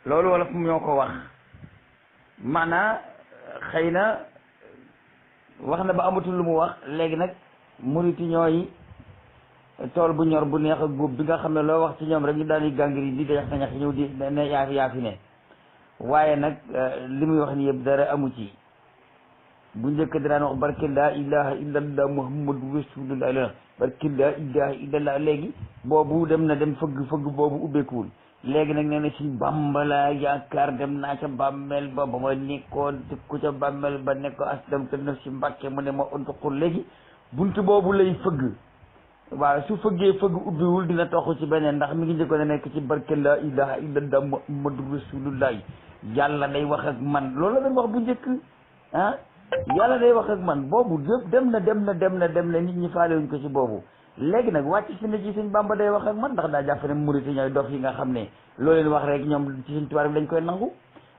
loolu wala fu ñoo ko wax maanaa xëy na wax na ba amatul lu mu wax léegi nag muriti ñooy tool bu ñor bu neex ak góob bi nga xam ne loo wax ci ñoom rek ñu daal di gàngri di dayax nañax ñëw di ne yaa fi ne waaye nag li muy wax ni yëpp dara amu ci bu njëkk dinaan wax barke laa ilaha illallah muhammadu rasulullah la barke laa ilaha illallah léegi boobu dem fëgg boobu ubbeekuwul léegi nag nee na suñ Bàmba laa yaakaar dem naa ca bàmmeel ba ma nekkoon ku ca bàmmeel ba nekk asdam te na si Mbàkke mu ne ma untuqul léegi buntu boobu lay fëgg waaw su fëgg ubbiwul dina toxu ci beneen ndax mi ngi njëkkoon a nekk ci barke laa ilaha illallah muhammadu rasulullah yàlla day wax ak man loolu la doon wax bu njëkk yàlla day wax ak man boobu yëpp dem na nit ñi faalewuñ ko ci boobu léegi nag wàcc si ne ci Sëñ Bàmba day wax ak man ndax daa jàpp ne murit ñooy dof yi nga xam ne loo leen wax rek ñoom ci Sëñ Tuubaa dañ koy nangu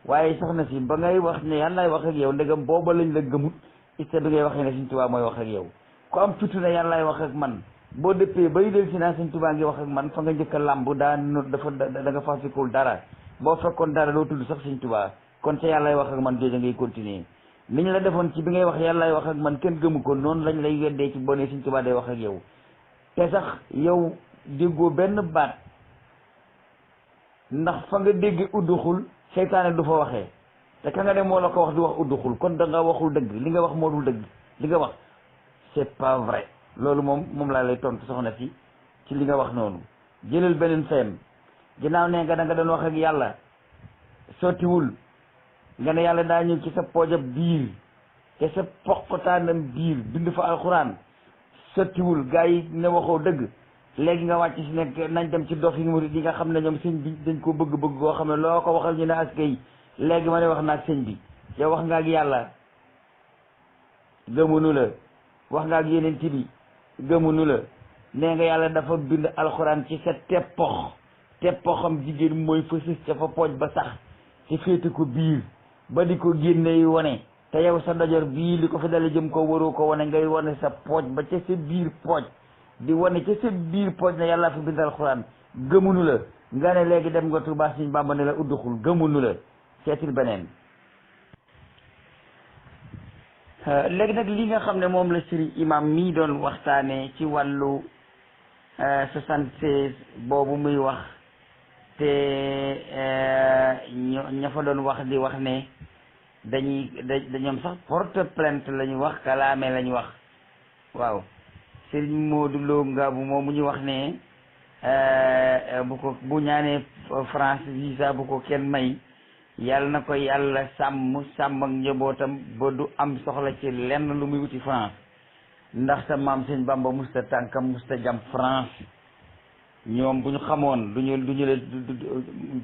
waaye soxna si ba ngay wax ne yàllaay wax ak yow ndegam booba lañ la gëmut iste bi ngay waxee ne Sëñ Tuubaa mooy wax ak yow ku am fitu ne yàllaay wax ak man boo dëppee bay del si naa Sëñ Tuubaa ngi wax ak man fa nga njëkk a làmb da nga fasikul dara boo fekkoon dara doo tudd sax Sëñ Tuubaa kon ca yàllaay wax ak man jooja ngay continuer ni ñu la defoon ci bi ngay wax yàllaay wax ak man kenn gëmu ko noonu lañ lay weddee ci bone Sëñ Tuubaa day wax ak yow te sax yow déggoo benn baat ndax fa nga dégg udduxul seytaane du fa waxee te ka nga ne moo la ko wax di wax udduxul kon da nga waxul dëgg li nga wax moo dul dëgg li nga wax c'est pas vrai loolu moom laa lay tontu soxna si ci li nga wax noonu jëlal beneen feem ginnaaw ne nga da nga doon wax ak yàlla sottiwul nga ne yàlla daa ñëw ci sa poojab biir te sa poqtaanam biir bind fa alxuraan sottiwul gaa yi ne waxoo dëgg léegi nga wàcc si nekk nañ dem ci dox yi murid yi nga xam ne ñoom sëñ bi dañ ko bëgg-bëgg koo xam ne loo ko waxal ñu ne askay léegi ma ne wax naag sëñ bi yow wax nga ak yàlla gëmunu la wax nga ak yeneen ci bi gëmunu la nee nga yàlla dafa bind alxuraan ci sa teppoxam jigéen mooy fa sës ca fa pooj ba sax ci féete ko biir ba di ko génne wone te yow sa dojor bii li ko fi dale jëm ko waroo ko wane ngay wane sa pooj ba ca sa biir pooj di wane ca sa biir pooj ne yàlla fi bind alxuraan gëmunu la nga ne léegi dem nga Tuubaa Sëñ Bàmba ne la udduxul gëmunu la seetil beneen léegi nag li nga xam ne moom la sëriñ imam mii doon waxtaane ci wàllu 76 boobu muy wax te ña fa doon wax di wax ne dañoom sax porte plainte la ñu wax kalaame la ñu wax waaw sëriñ Modou Lo Ngabou moom mu ñu wax ne bu ñaanee France visa bu ko kenn may yàlla na ko yàlla sàmm ak njabootam ba du am soxla ci lenn lu muy wuti France ndax sa maam sëñ Bamba musta tànkam musta jam France ñoom bu ñu xamoon duñu la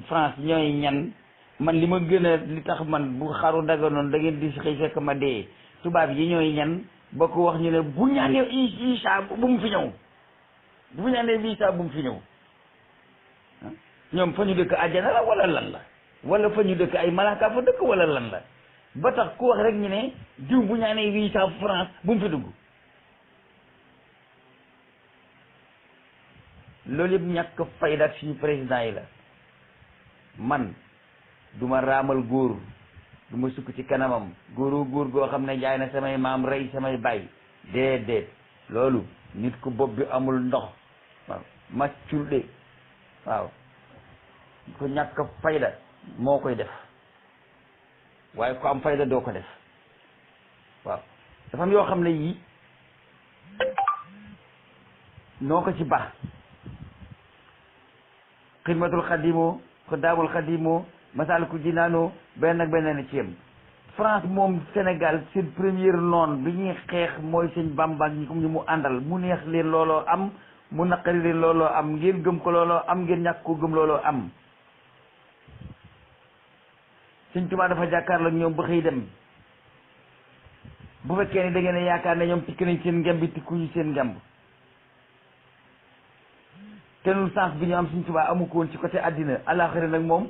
France ñooy ñan man li ma gën a li tax man bu xaru daganoon da ngeen di xëy fekk ma dee tubaab yi ñooy ñan ba ko wax ñu ne bu ñaanee visa bu mu fi ñëw bu ñaanee visa bu mu fi ñëw ñoom fa ñu dëkk àjjana la wala lan la wala fa ñu dëkk ay malaaka fa dëkk wala lan la ba tax ku wax rek ñu ne diw bu ñaanee visa France bu mu fi dugg loolu yëpp ñàkk fayda ak suñu président yi la man duma raamal góor duma sukk ci kanamam góor goo xam ne jaay na samay maam rey samay baay déedéet loolu nit ku bopp bi amul ndox waaw maccul de waaw ku ñàkk fayda moo koy def waaye ku am fayda doo ko def waaw dafa am yoo xam ne yii noo ko ci baax xidmatul xadimoo xadaamul xadimoo masaalikul jinaanoo benn ak benn ci yem France moom Sénégal seen première noon bi ñuy xeex mooy sëñ Bamba ak ñi mu àndal mu neex leen looloo am mu naqari leen looloo am ngeen gëm ko looloo am ngeen ñàkk ko gëm looloo am sëñ Tuubaa dafa jàkkaarloo ak ñoom ba xëy dem bu fekkee ni da ngeen a yaakaar ne ñoom tikk nañ seen ngemb bi tikkuñu seen ngemb te nun sens bi ñu am sëñ Tuubaa amu ko woon ci côté àddina àllaaxira nag moom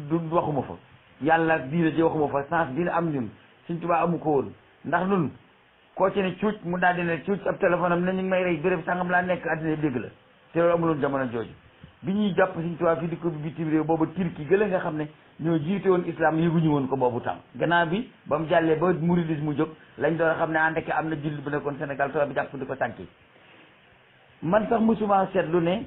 du waxuma fa yàlla diina ji waxuma fa sens bi am ñun sëñ Tuubaa amu ko woon ndax nun koo ci ne cuuc mu daal di ne cuuc ab téléphone am ne ñu ngi may rey béréb sàngam laa nekk àddina dégg la te loolu amuloon jamono jooju bi ñuy jàpp sëñ Tuubaa fii di ko bitim réew boobu Turki gëla nga xam ne ñoo jiite woon islam yëguñu woon ko boobu tam gannaaw bi ba mu jàllee ba mouridisme mu jóg lañ doon xam ne àndeke am na jullit bu nekkoon Sénégal tubaab bi jàpp di ko tànki man sax mosuma seetlu ne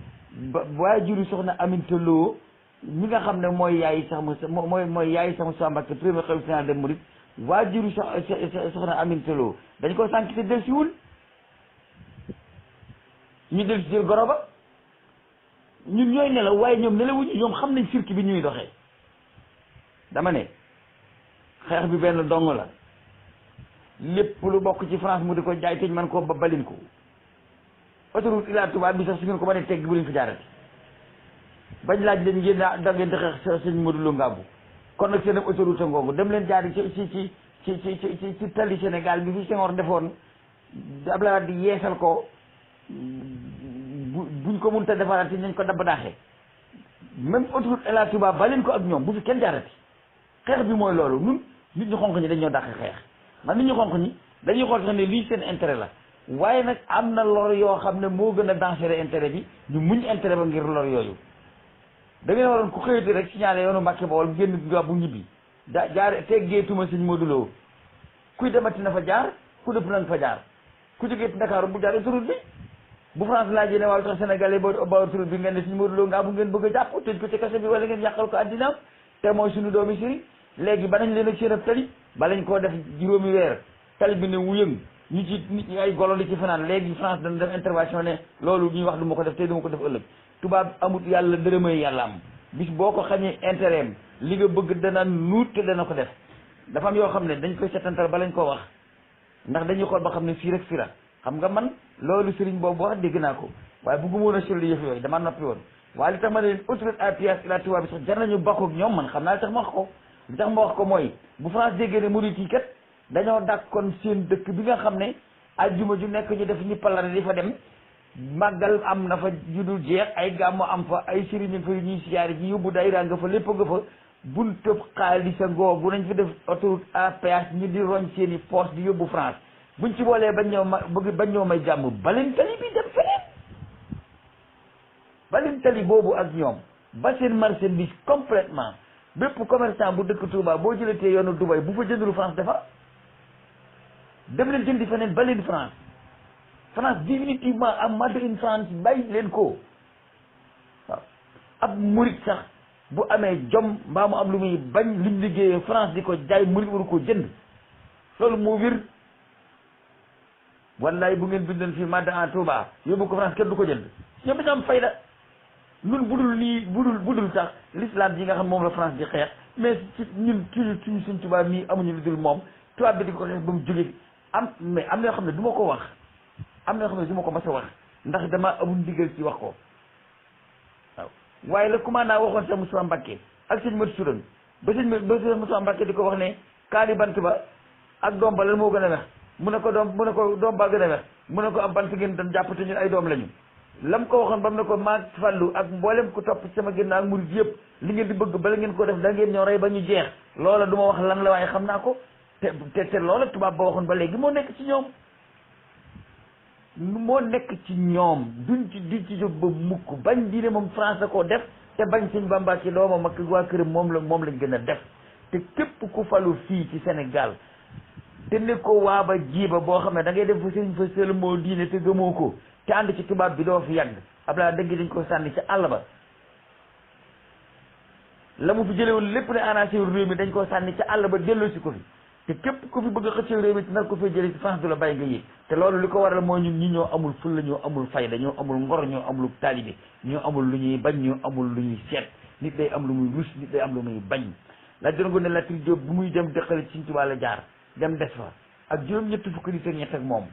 waaye juru soxna Aminta Lo ñi nga xam ne mooy yaay sax mooy yaay sax Moussa Mbacké premier xalifa général des mourides waa juru soxna Aminta Lo dañ ko sànq te del siwul ñu del si jël goro ba ñun ñooy nelaw waaye ñoom nelawuñu ñoom xam nañ cirque bi ñuy doxee dama ne xeex bi benn dong la lépp lu bokk ci France mu di ko jaay teñ man koo ba balin ko autoroute Ila Touba bi sax su ngeen ko mënee tegg bu leen fi jaarati bañ laaj leen ngeen da ngeen di xeex sëñ Modou Lo Ngabou kon nag seen autoroute ngoogu dem leen jaari ci tali Sénégal bi fi Senghor defoon Abdoulaye Wade di yeesal ko buñ ko mënta defaraat nañ ko dabb daaxee même autoroute Ila Touba ba leen ko ak ñoom bu fi kenn jaarati xeex bi mooy loolu ñun nit ñu xonq ñi dañoo dàq xeex man nit ñu xonq ñi dañuy xool sax ne lii seen intérêt la waaye nag am na lor yoo xam ne moo gën a dangereux intérêt bi ñu muñ intérêt ba ngir lor yooyu da ngeen waroon ku xëyati rek signalé yoonu Mbàkke Bawol génn nga bu ñibbi jaar teggeetuma sëñ Modou Lo kuy demati na fa jaar ku dëpp na fa jaar ku jógee Ndakaaru bu jaar autoroute bi bu France laajee ne waaw tax Sénégalais ba autoroute bi ngeen ne sëñ Modou Lo Ngabou ngeen bëgg a jàpp tëj ko ci kase bi wala ngeen yàqal ko addinaam te mooy suñu doomi sëriñ léegi banañ leen ak seen ab tali balañ koo def juróomi weer tali bi ne wuyëng ñu ci nit ñi ay golo di ci fanaan léegi France dana def intervention ne loolu ñuy wax du ma ko def tey du ma ko def ëllëg tubaab amut yàlla dërëmay yàlla am bis boo ko xañee intérêt am li nga bëgg dana nuut te dana ko def dafa am yoo xam ne dañ koy setantal ba lañ ko wax ndax dañuy xool ba xam ne fii rek fii la xam nga man loolu sëriñ boobu wax dégg naa ko waaye bëgguma woon a soli yëf yooyu dama noppi woon waaye li tax ma ne leen autoroute à péage ila Touba bi sax jar nañu bokk ak ñoom man xam naa li tax ma wax ko li tax ma wax ko mooy bu France déggee ne murit yi kat dañoo dàq kon seen dëkk bi nga xam ne ajjuma ju nekk ñu def ñu palare di fa dem màggal am na fa ju dul jeex ay gàmmu am fa ay sëriñ fa ñuy siyaare ji yóbbu dayra nga fa lépp nga fa buñ tëb xaalisa ngoogu nañ fa def autoroute à péage ñu di roñ seen i poste di yóbbu France buñ ci boolee bañ ñëw ma bëgg bañ ñëw may jàmm baleen tali bi dem feneen baleen tali boobu ak ñoom ba seen marchandise complètement bépp commerçant bu dëkk Touba boo jëlatee yoonu Dubaï bu fa jëndul France dafa dem leen jëndi feneen baleen France France définitivement am made in France bàyyi leen ko waaw ab murit sax bu amee jom mbaa mu am lu muy bañ lim liggéeyee France di ko jaay murit waru ko jënd loolu moo wér wallaay bu ngeen bindoon fii made en Touba yóbbu ko France kenn du ko jënd ñoom dañoo am fayda ñun budul nii budul sax l'islam yi nga xam moom la France di xeex mais ci ñun suñ Touba mii amuñu lu dul moom tubaab bi di ko xeex ba mu jóge mais am na yoo xam ne du ma ko wax am na yoo xam ne du ma ko mas a wax ndax dama amul ndigal ci wax ko waaw waaye la commandant waxoon sa Moussa Mbacké ak sëñ Mat Sourang ba sëñ Moussa Mbacké di ko wax ne kaani bant ba ak doom ba lan moo gën a wex mu ne ko doom baa gën a wex mu ne ko am bant ngeen doon jàpp te ñun ay doom lañu lam ko waxoon ba mu ne ko maag fàllu ak mboolem ku topp ci sama ginnaaw ak murid yëpp li ngeen di bëgg bala ngeen ko def da ngeen ñoo rey ba ñu jeex loola du ma wax lan la waaye xam naa ko te loola tubaab ba waxoon ba léegi moo nekk ci ñoom duñ ci jóg ba mukk bañ diine moom France la koo def te bañ sëñ Bamba ci doomam ak waa këram moom lañ gën a def te képp ku falu fii ci Sénégal te ne ko waa ba jiiba boo xam ne da ngay def fa sëriñ fa sël moo diine te gëmoo ko te ànd ci tubaab bi doo fi yàgg Abdoulaye dëgg dañ ko sànni ci àll ba la mu fi jëlewoon lépp ne arrangé réew mi dañ koo sànni ci àll ba delloo si ko fi te képp ku fi bëgg a xëccee réew mi te nar ko fay jëlee ci France du la bàyyi nga yéeg te loolu li ko waral mooy ñun ñi ñoo amul fulla ñoo amul fayda ñoo amul ngor ñoo amul taalibe ñoo amul lu ñuy bañ ñoo amul lu ñuy seet nit day am lu muy rus nit day am lu muy bañ la jongo ne Lat Diop bu muy dem dëkkale ci Sëñ Tuubaa la jaar dem des fa ak juróom-ñett fukki nit ak ñett ak moom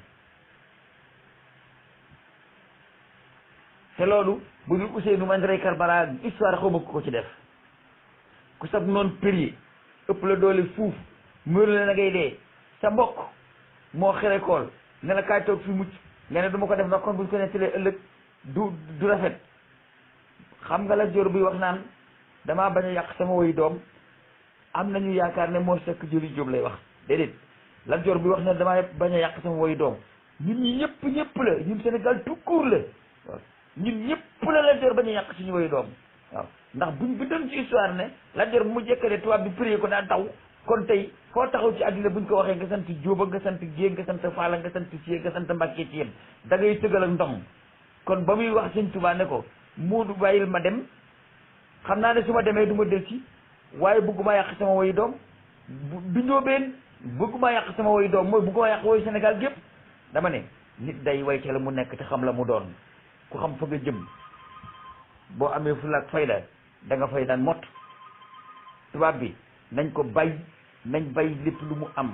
te loolu bu dul Ousseynou man rey Karbala histoire xaw ma ko ci def ku sab noonu péri ëpp la doole fuuf mënu la na ngay dee sa mbokk moo xere kool ne la kaay toog fi mucc nga ne du ma ko def ndax kon buñ ko nettalee ëllëg du rafet xam nga la jor buy wax naan damaa bañ a yàq sama woy doom am nañu yaakaar ne moo sekk jëli jóob lay wax déedéet la jor buy wax ne damaa bañ a yàq sama woy doom ñun ñi ñëpp la ñun Sénégal tout court la waaw ñun ñëpp la jor bañ a yàq suñu woy doom waaw ndax buñ bindoon ci histoire ne la jor bu mu jekkalee tubaab bi prié ko daa daw kon tey foo taxaw ci àddina buñ ko waxee nga sant Jóoba nga sant Géey nga sant Faala nga sant Siye nga sant Mbàkke ci yem da ngay tëgal ak ndom kon ba muy wax Sëñ Tuubaa ne ko Moodu bàyyil ma dem xam naa ne su ma demee du ma del ci waaye bëgguma yàq sama woyu doom du njóobeen bëgguma yàq sama woyu doom mooy bëgguma yàq woyu Sénégal gépp dama ne nit day way ca la mu nekk te xam la mu doon ku xam fa nga jëm boo amee fulla ak fayda da nga fay daan mott tubaab bi nañ ko bay nañ bay lépp lu mu am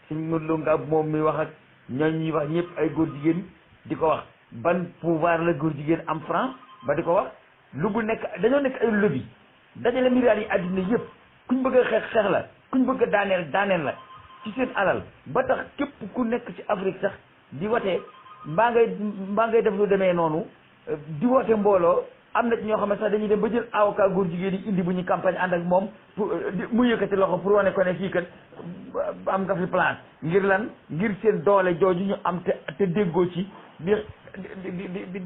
suñ mënuloo nga moom mi wax ak ñooñ ñuy wax ñëpp ay góor jigéen di ko wax ban pouvoir la góor jigéen am France ba di ko wax lu bu nekk dañoo nekk ay lobby dajale milliards yi àddina yëpp kuñ bëgg a xeex la kuñ bëgg a daaneel la ci seen alal ba tax képp ku nekk ci Afrique sax di watee mbaa ngay def lu demee noonu di wote mbooloo am na ci ñoo xam ne sax dañuy dem ba jël avocat góor jigéen yi indi bu ñu campagne ànd ak moom pour mu yëkkati loxo pour wane ko ne fii kat am nga fi place ngir lan ngir seen doole jooju ñu am te déggoo ci di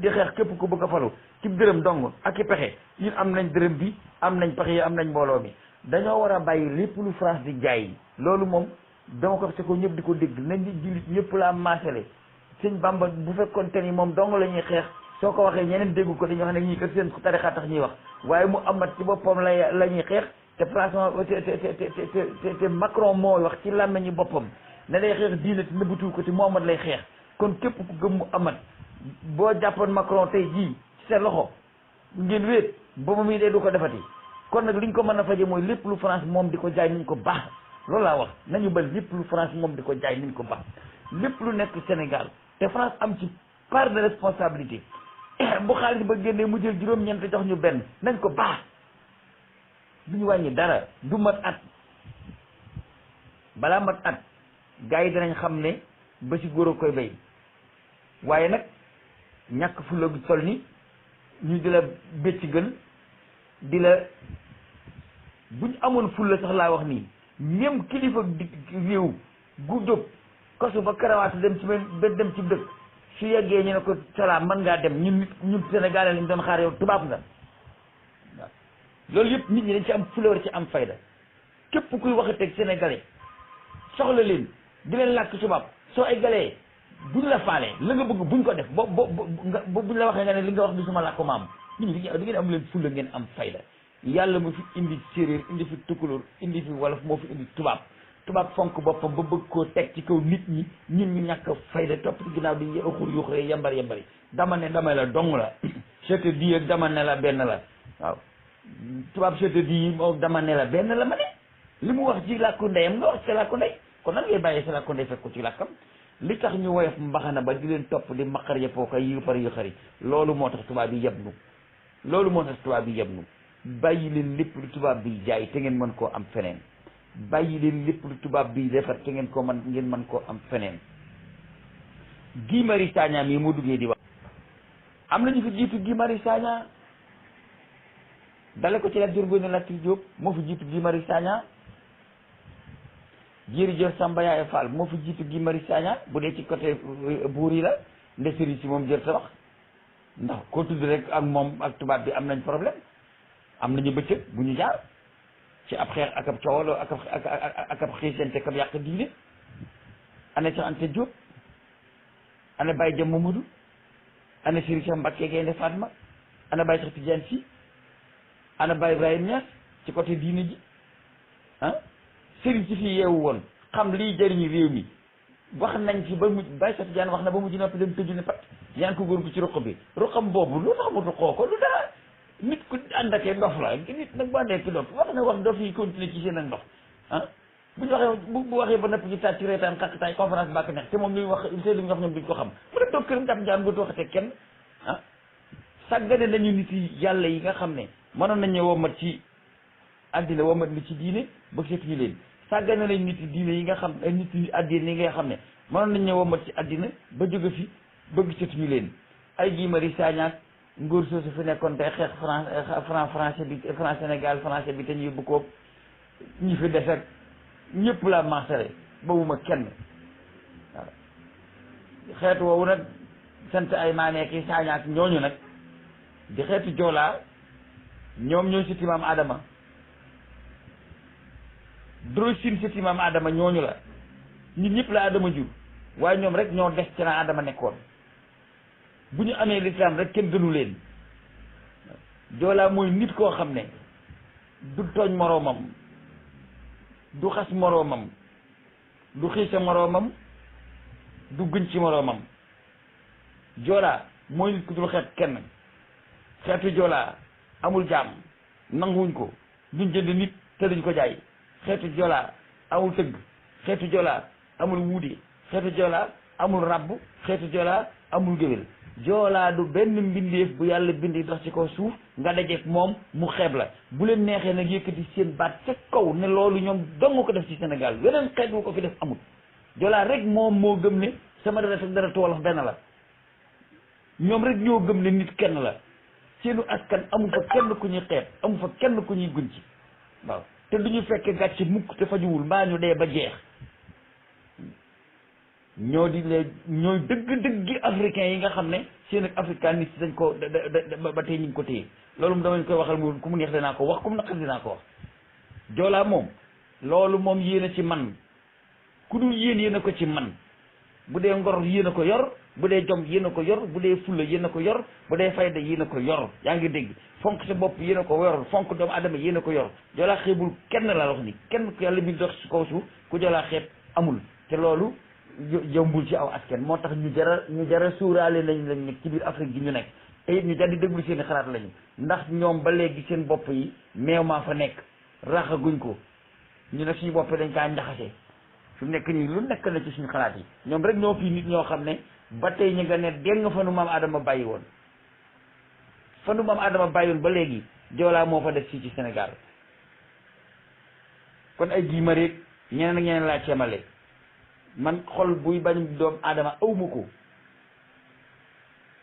xeex képp ku bëgg a falu ci dërëm dong ak i pexe ñun am nañ dërëm bi am nañ pexe yi am nañ mbooloo mi dañoo war a bàyyi lépp lu France di jaay loolu moom dama ko se ko ñëpp di ko dégg nañ di jullit ñëpp la maasale sëñ Bamba bu fekkoon te ni moom dong la ñuy xeex soo ko waxee ñeneen déggu ko dañuy wax ne ñii kat seen tarixa tax ñuy wax waaye mu amat ci boppam la ñuy xeex te franchement te Macron moo wax ci làmmeñu boppam ne lay xeex diine te nëbbatu ko te Muhammad lay xeex kon képp ku gëm mu amat boo jàppoon Macron tey jii ci sa loxo ngeen wéet ba mu muy dee du ko defati kon nag liñ ko mën a faje mooy lépp lu France moom di ko jaay nañ ko baax loolu laa wax nañu ba lépp lu France moom di ko jaay nañ ko baax lépp lu nekk Sénégal te France am ci part de responsabilité bu xaalis ba génnee mu jël juróom-ñeent jox ñu benn nañ ko baax du ñu wàññi dara du mat at balaa mat at gars yi dinañ xam ne ba si góor a koy bay waaye nag ñàkk fulla gi toll ni ñu di la béccigal di la buñ amoon fulla sax laa wax nii même kilifa réew gu jóg kosu ba karawaatu dem ci ba dem ci dëkk su yeggee ñu ne ko salaam mën ngaa dem ñun Sénégalais lañ doon xaar yow tubaab nga waaw loolu yëpp nit ñi dañ ci am fulla war ci am fayda képp kuy waxateeg Sénégalais soxla leen di leen làkk tubaab soo ay galee buñ la faale la nga bëgg buñ ko def buñ la waxee nga ne li nga wax bi suma làkk maam nit ñi di ngeen am leen fulla ngeen am fayda yàlla mu fi indi séeréer indi fi tukulóor indi fi wolof moo fi indi tubaab fonk boppam ba bëgg koo teg ci kaw nit ñi ñun ñu ñàkk fayda topp ci ginnaaw di xur yuxuree yambari dama ne dama la dong la je te dis ak dama ne la benn la waaw tubaab je te dis moom dama ne la benn la ma ne li mu wax ci làkku ndeyam nga wax ci làkku ndey kon nan ngay bàyyee ci làkku ndey fekk ko ci làkkam li tax ñu woyof mbaxana ba di leen topp di maqar yëppoo ko yu xari loolu moo tax tubaab yi yeb nu bàyyi leen lépp lu tubaab bi jaay te ngeen mën koo am feneen bàyyi leen lépp lu tubaab bi defar te ngeen mën koo am feneen Guy Marius Sagna mii moo duggee di wax am nañu fi jiitu Guy Marius Sagna dale ko ci Lat Joor Ngoone Latyr Diop moo fi jiitu Guy Marius Sagna Jéeri Joor Samba Yaay Fall moo fi jiitu Guy Marius Sagna bu dee ci côté buur yi la nde sëriñ si moom jër sa wax ndax koo tudd rek ak moom ak tubaab bi am nañ problème am nañu bëccëg bu ñu jaar ci ab xeex ak ab coowaloo ak ab xiisante ak ab yàq diine ana Cheikh Anta Diop ana Baye Dia Mamadou ana Serigne Cheikh Mbacké Gaïndé Fatma ana Baye Cheikh Tidiane Sy ana Baye Ibrahima Niass ci côté diine ji Serigne si fii yeewu woon xam liy jëriñu réew mi wax nañ ci ba mujj Baye Cheikh Tidiane wax na ba mujj noppi dem tëju ne pat ñaan ko góor gu ci ruq bi ruqam boobu lu tax mu ruqoo ko lu dara nit ku ànd akee ndof la nit nag bu àndee ki dof wax na wax dof yi continuer ci seen ak ndox bu ñu waxee bu waxee ba napp ci tàcc reetaan xaqtaay conférence bàkk neex te moom luy wax seen li ñu wax ñoom duñ ko xam mu ne toog këram jàpp jaam nga waxatee kenn sàggane nañu nit yi yàlla yi nga xam ne mënoon nañu womat ci àddina womat ni ci diine ba seetuñu leen sàggane nañ nit yi diine yi nga xam nit yi àddina yi nga xam ne mënoon nañu womat ci àddina ba jóge fi bëgg seetuñu leen ay Guy Marius Sagna nguur soosu fi nekkoon tey xeex français bi France Sénégal français bi te ñu yóbbu ko ñi fi des ak ñëpp la maasale bawuma kenn waaw xeetu woowu nag sant ay maanee ki Sagna ak ñooñu nag di xeetu joolaa ñoom ñooy sëti Maam Adama Drosin sëti Maam Adama ñooñu la nit ñëpp la Adama jur waaye ñoom rek ñoo des ci na Adama nekkoon bu ñu amee lislaam rek kenn gënu leen joolaa mooy nit koo xam ne du tooñ moroomam du xas moroomam du xiisa moroomam du gën ci moroomam joolaa mooy nit ku dul xeet kenn xeetu joolaa amul jaam nanguwuñ ko duñ jënd nit te duñ ko jaay xeetu joolaa amul tëgg xeetu joolaa amul wuude xeetu joolaa amul rabb xeetu joolaa amul géwél joolaa du benn mbindeef bu yàlla bindi dox ci kaw suuf nga dajeek moom mu xeeb la bu leen neexee nag yëkkati seen baat ca kaw ne loolu ñoom dong ko def ci Sénégal weneen xeet wu ko fi def amul joolaa rek moom moo gëm ne sama dara ak dara wolof benn la ñoom rek ñoo gëm ne nit kenn la seenu askan amu fa kenn ku ñuy xeeb amu fa kenn ku ñuy gunci waaw te du ñu fekke gàcce mukk te fajuwul mbaa ñu dee ba jeex ñoo di lee ñooy dëgg-dëggi africain yi nga xam ne seen ak africaniste dañ ko ba tey ñu ngi ko téye loolu mu damañ koy waxal mu ku mu neex dinaa ko wax ku mu naqar dinaa ko wax joolaa moom loolu moom yéen a ci man ku dul yéen a ko ci man bu dee ngor yéen a ko yor bu dee jom yéen a ko yor bu dee fulla yéen a ko yor bu dee fayda yéen a ko yor yaa ngi dégg fonk sa bopp yéen a ko yor fonk doomu adama yéen a ko yor joolaa xeebul kenn laa wax ni kenn ku yàlla bi dox ci kaw suuf ku joolaa xeeb amul te loolu jëmbul ci aw askan moo tax ñu jara suuraale lañ nekk ci biir Afrique gi ñu nekk te it ñu jar di déglu seen i xalaat lañu ndax ñoom ba léegi seen bopp yi meew maa fa nekk raxaguñ ko ñu nag suñu bopp dañ kaa njaxase fi mu nekk nii lu nekk na ci suñu xalaat yi ñoom rek ñoo fii nit ñoo xam ne ba tey ñu nga ne dégg nga fa nu maam Adama bàyyi woon fa nu maam Adama bàyyi woon ba léegi joolaa moo fa def fii ci Sénégal kon ay Guy Marius ñeneen ak ñeneen laa ceemale man xol buy bañ doom Adama awma ko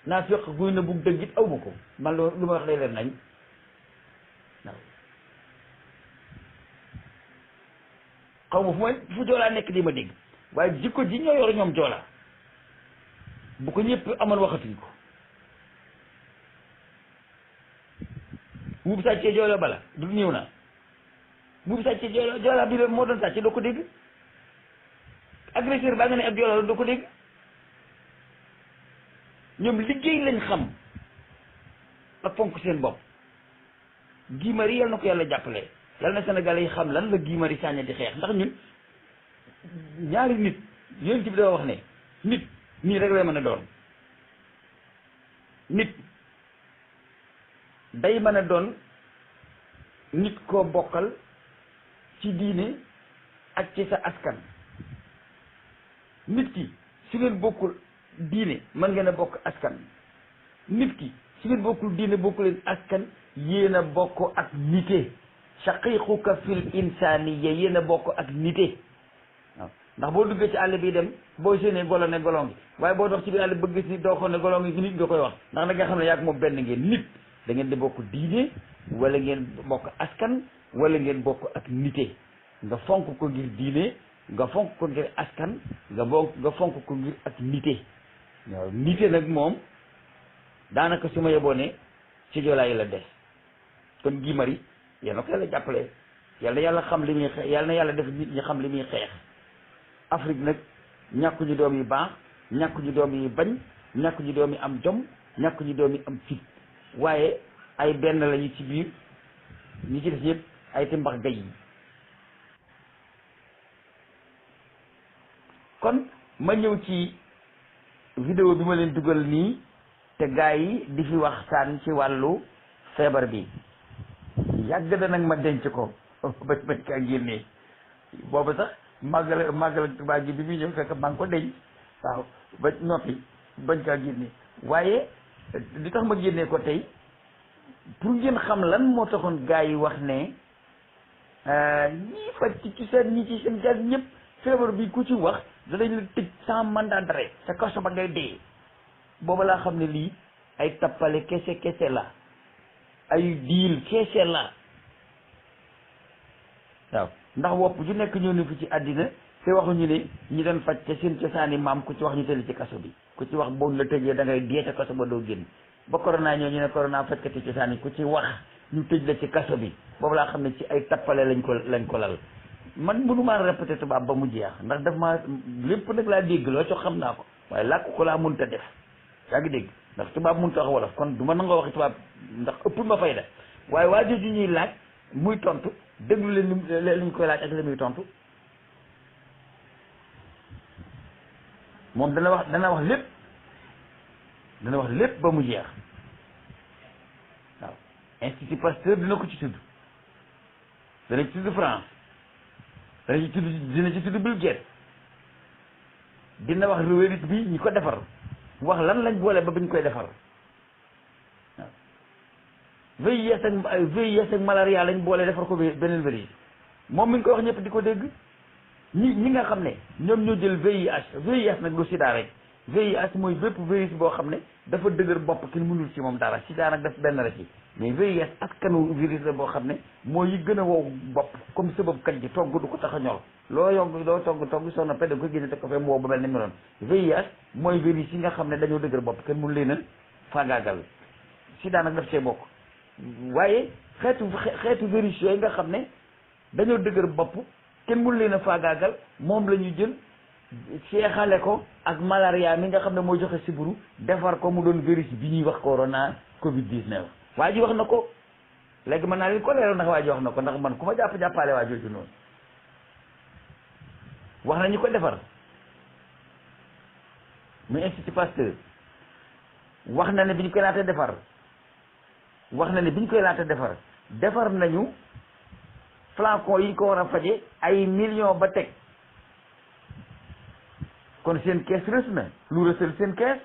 naa fekk guy na bugg dëgg it awma ko man lu ma wax day leen nañ waaw xaw ma fu joolaa nekk di ma dégg waaye jikko ji ñoo yor ñoom joolaa bu ko ñëpp amoon waxatuñ ko bu sàccee joolaa bala du ñëw na bu sàccee joolaa bi moo doon sàcce doo ko dégg agresseur baa nga ne ab joolaa doo ko dégg ñoom liggéey lañ xam ak fonk seen bopp Guy Marius yal na ko yàlla jàppale yal na Sénégalais yi xam lan la Guy Marius Sagna di xeex ndax ñun ñaari nit yéen ci bi dafa wax ne nit nii rek lay mën a doon nit day mën a doon nit koo bokkal ci diine ak ci sa askan nit ki su ngeen bokkul diine mën ngeen a bokk askan nit ki su ngeen bokkul diine bokku leen askan yéen a bokk ak nite shaqiquka fil insaniya yéen a bokk ak nite waaw ndax boo duggee ci àll bi dem boo séenee golo ne golo ngi waaye boo dox ci biir àll bëgg gis ni doo xool ne golo ngi nit nga koy wax ndax na nga xam ne yaa moom benn ngeen nit da ngeen di bokk diine wala ngeen bokk askan wala ngeen bokk ak nite nga fonk ko ngir diine nga fonk ko ngir askan nga fonk ko ngir ak nite waaw nite nag moom daanaka su ma yeboo ne ci joolaa yi la des kon Guy Marius yal na ko yàlla jàppale yal na yàlla xam li muy xeex yal na yàlla def nit ñi xam li muy xeex Afrique nag ñàkkuñu doom yi baax ñàkkuñu doom yi bañ ñàkkuñu doom yi am jom ñàkkuñu doom yi am fit waaye ay benn lañu ci biir ñi ci des yëpp ay timbax gay yi kon ma ñëw ci vidéo bi ma leen dugal nii te gaa yi di fi waxtaan ci wàllu feebar bi yàgg da nag ma denc ko bañ kaa génnee boobu sax màggal tubaab gi bi muy ñëw fekk maa ngi ko denc waaw ba noppi bañ kaa génnee waaye li tax ma génnee ko tey pour ngeen xam lan moo taxoon gaa yi wax ne ñii faj ci seen ñi ci seen gas ñëpp feebar bi ku ci wax danañ la tëj sans mandat d'arrêt sa kaso ba ngay dee booba laa xam ne lii ay tappale kese la ay diil kese la waaw ndax wopp ju nekk ñëw na fi ci àddina te waxuñu ne ñi doon faj te seen cosaani maam ku ci wax ñu tëli ci kaso bi ku ci wax boon la tëjee da ngay dee te kaso ba doo génn ba corona ñëw ñu ne corona fajkati cosaani ku ci wax ñu tëj la ci kaso bi boobu laa xam ne ci ay tappale lañ ko lal man mënumaa répété tubaab ba mu jeex ndax daf ma lépp nag laa dégg loo co xam naa ko waaye làkk ko laa mënta def yaa ngi dégg ndax tubaab mënta wax wolof kon du ma nangoo waxi tubaab ndax ëppul ma fayda waaye waa jooju ñuy laaj muy tontu déglu leen li ñu koy laaj ak li muy tontu moom dana wax lépp ba mu jeex waaw Institut Pasteur dina ko ci tudd dana ci tudd France dina ci tudd Bill Gates dina wax virus bi ñi ko defar wax lan lañ boole ba bañ koy defar waaw VIH ak malaria lañ boole defar ko beneen virus moom mi ngi koy wax ñëpp di ko dégg ñi nga xam ne ñoom ñoo jël VIH nag lu sida rek VIH mooy bépp virus boo xam ne dafa dëgër bopp kenn mënul ci moom dara sida nag def benn la ci mais VIH askanu virus la boo xam ne mooy yi gën a wow bopp comme sëbëb kat ji togg du ko tax a ñor loo togg soo noppee da nga koy génne te ko fee mu wow ba mel ni meloon VIH mooy virus yi nga xam ne dañoo dëgër bopp kenn mënu leen a faagaagal sida nag daf see bokk waaye xeetu virus yooyu nga xam ne dañoo dëgër bopp kenn mënu leen a faagaagal moom la ñu jël seexale ko ak malaria mi nga xam ne moo joxe siburu defar ko mu doon virus bi ñuy wax corona covid 19 waa ji wax na ko léegi mën naa leen ko leeral ndax waa ji wax na ko ndax man ku ma jàppaale waa jooju noonu wax na ñu ko defar muy Institut Pasteur wax na ne bi ñu koy laata defar defar nañu flacon yi ko war a faje ay millions ba teg kon seen kees rës na lu rësal seen kees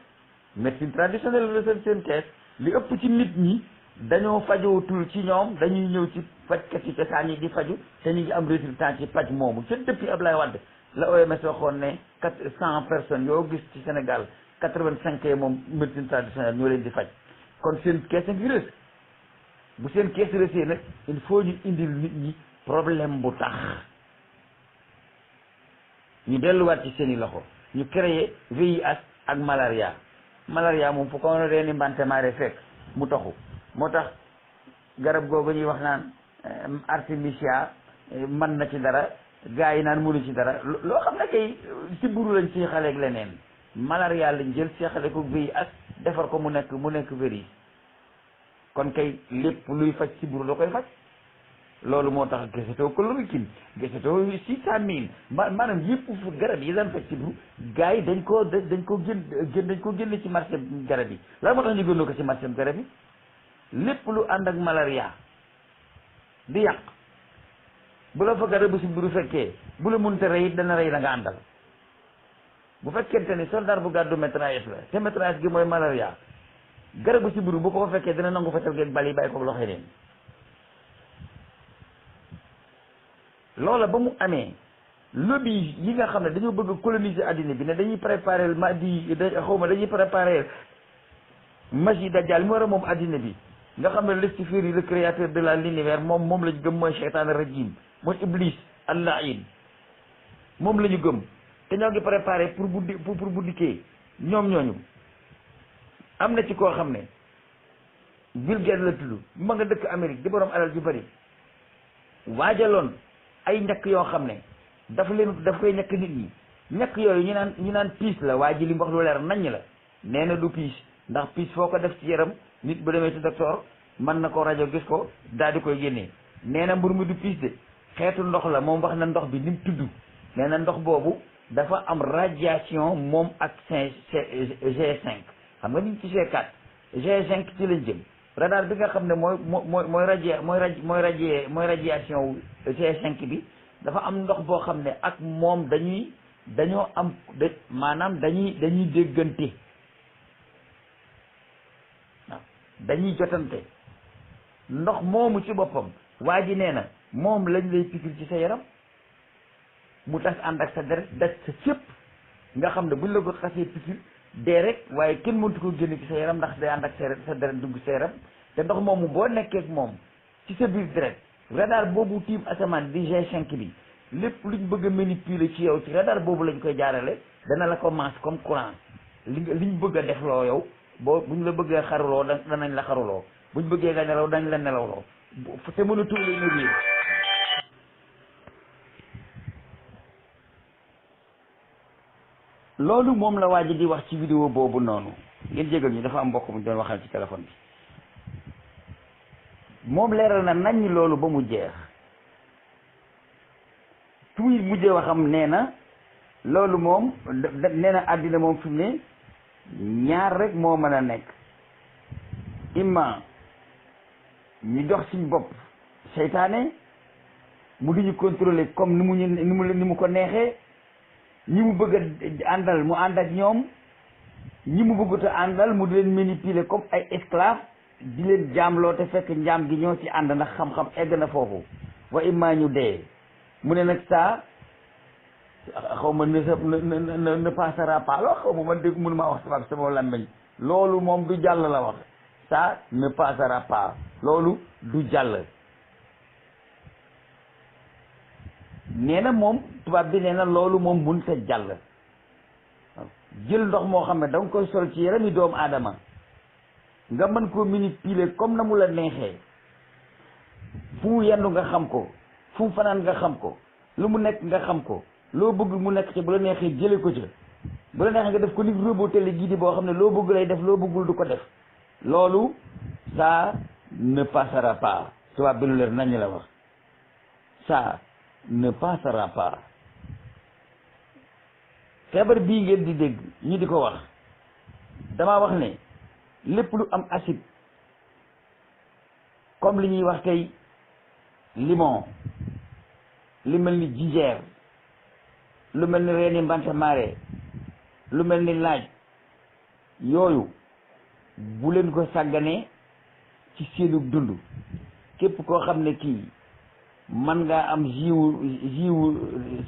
médecine traditionnelle lu rësal seen kees li ëpp ci nit ñi dañoo fajootul ci ñoom dañuy ñëw ci fajkat yi cosaan yi di faju te ñu ngi am résultat ci paj moomu ca depuis Ablaye Wade la OMS waxoon ne 100 personnes yoo gis ci Sénégal 85 yi moom médecine traditionnelle ñoo leen di faj kon seen kees a ngi rës bu seen kees rësee nag il faut ñu indil nit ñi problème bu tax ñu delluwaat ci seen i loxo ñu créé VIH ak malaria moom fu ko reeni mbante maare fekk mu taxu moo tax garab googu ñuy wax naan artemisia mën na ci dara gars yi naan mënu ci dara loo xam ne kay si buru lañ ci xaleeg leneen malaria lañ jël si xale ko VIH defar ko mu nekk virus kon kay lépp luy faj si buru da koy faj loolu moo tax gesetoo chloroquine gesetoo 600 000 maanaam yëpp fu garab yi daan faj si buru gars yi dañ ko génn ci marché garab yi lan moo tax ñu génnoo ko ci marché garab yi lépp lu ànd ak malaria di yàq bu la fa garabu si buru fekkee bu la munte rey it dana rey la nga àndal bu fekkente ni soldat bu gàddu métraillette la te métraillette gi mooy malaria garabu si buru bu ko fa fekkee dana nangu fetal geeg bal yi bàyyi ko loxo neen loola ba mu amee lobby yi nga xam ne dañoo bëgg a coloniser addina bi ne dañuy préparer dañuy préparer Masih Dajjal mu war a moom addina bi nga xam ne Lucifère le créateur de l'univers moom la ñu gëm mooy seytaan rajim mooy iblis al-la'in moom la ñu gëm te ñoo ngi préparé pour bu dikkee ñoom ñooñu am na ci koo xam ne Bill Gates la tudd ma nga dëkk Amérique di borom alal ju bari waajaloon ay ñàkk yoo xam ne daf koy ñàkk nit ñi ñàkk yooyu ñu naan piis la waa ji li mu wax lu leer naññ la nee na du piis ndax piis foo ko def ci yaram nit bu demee ci docteur mën na ko rajo gis ko daal di koy génnee nee na mbir mi du piis de xeetu ndox la moom wax na ndox bi ni mu tudd nee na ndox boobu dafa am radiation moom ak G5 xam nga ñu ci G4 G5 ci lañ jëm radar bi nga xam ne mooy radiation wu G5 bi dafa am ndox boo xam ne ak moom dañoo am maanaam dañuy déggante waaw dañuy jotante ndox moomu ci boppam waa ji nee na moom lañ lay pikir ci sa yaram mu tas ànd ak sa deret daj sa fépp nga xam ne buñ la ko xasee pikir dee rek waaye kenn mëntu ko génne ci sa yaram ndax day ànd ak sa deret dugg sa yaram te ndox moomu boo nekkee ak moom ci sa biir deret radar boobu tiim asamaan di G5 bi lépp luñ bëgg a manipuler ci yow ci radar boobu lañ koy jaarale dana la ko masse comme courant liñ bëgg a def loo yow buñ la bëggee xaruloo danañ la xaruloo buñ bëggee nga nelaw dañ la nelawloo te mën a tuule ñu biir loolu moom la waa ji di wax ci vidéo boobu noonu ngeen jégal ñu dafa am mbokk mu doon waxal ci téléphone bi moom leeral na nañ loolu ba mu jeex tuy mujjee waxam nee na loolu moom nee na àddina moom fi mu ne ñaar rek moo mën a nekk imma ñu dox suñ bopp seytaane mu di ñu contrôler comme ni mu ko neexee ñi mu bëgg a àndal mu ànd ak ñoom ñi mu bëggut a àndal mu di leen manipuler comme ay esclave di leen jaamloo te fekk njaam gi ñoo ci ànd ndax xam-xam egg na foofu wa imma ñu dee mu ne nag ça xaw ma ne passera pas loo xaw ma man dégg mënu maa wax sama làmmiñ loolu moom du jàll la wax ça ne passera pas loolu du jàll nee na moom tubaab bi nee na loolu moom mun sa jàll jël ndox moo xam ne da nga koy sol ci yarami doomu aadama nga mën koo manipuler comme na mu la neexee fu mu yendu nga xam ko fu mu fanaan nga xam ko lu mu nekk nga xam ko loo bëgg mu nekk ci bu la neexee jële ko ca bu la neexee nga def ko ni robot téléguidé boo xam ne loo bëgg lay def loo bëggul du ko def loolu ça ne passera pas tubaab bi lu leer nañ la wax ça ne passera pas feebar bii ngeen di dégg ñi di ko wax damaa wax ne lépp lu am acide comme li ñuy wax tey limon lu mel ni jinjeer lu mel ni reeni mbantamaare lu mel ni laaj yooyu bu leen ko sàgganee ci seenu dund. képp koo xam ne kii man ngaa am jus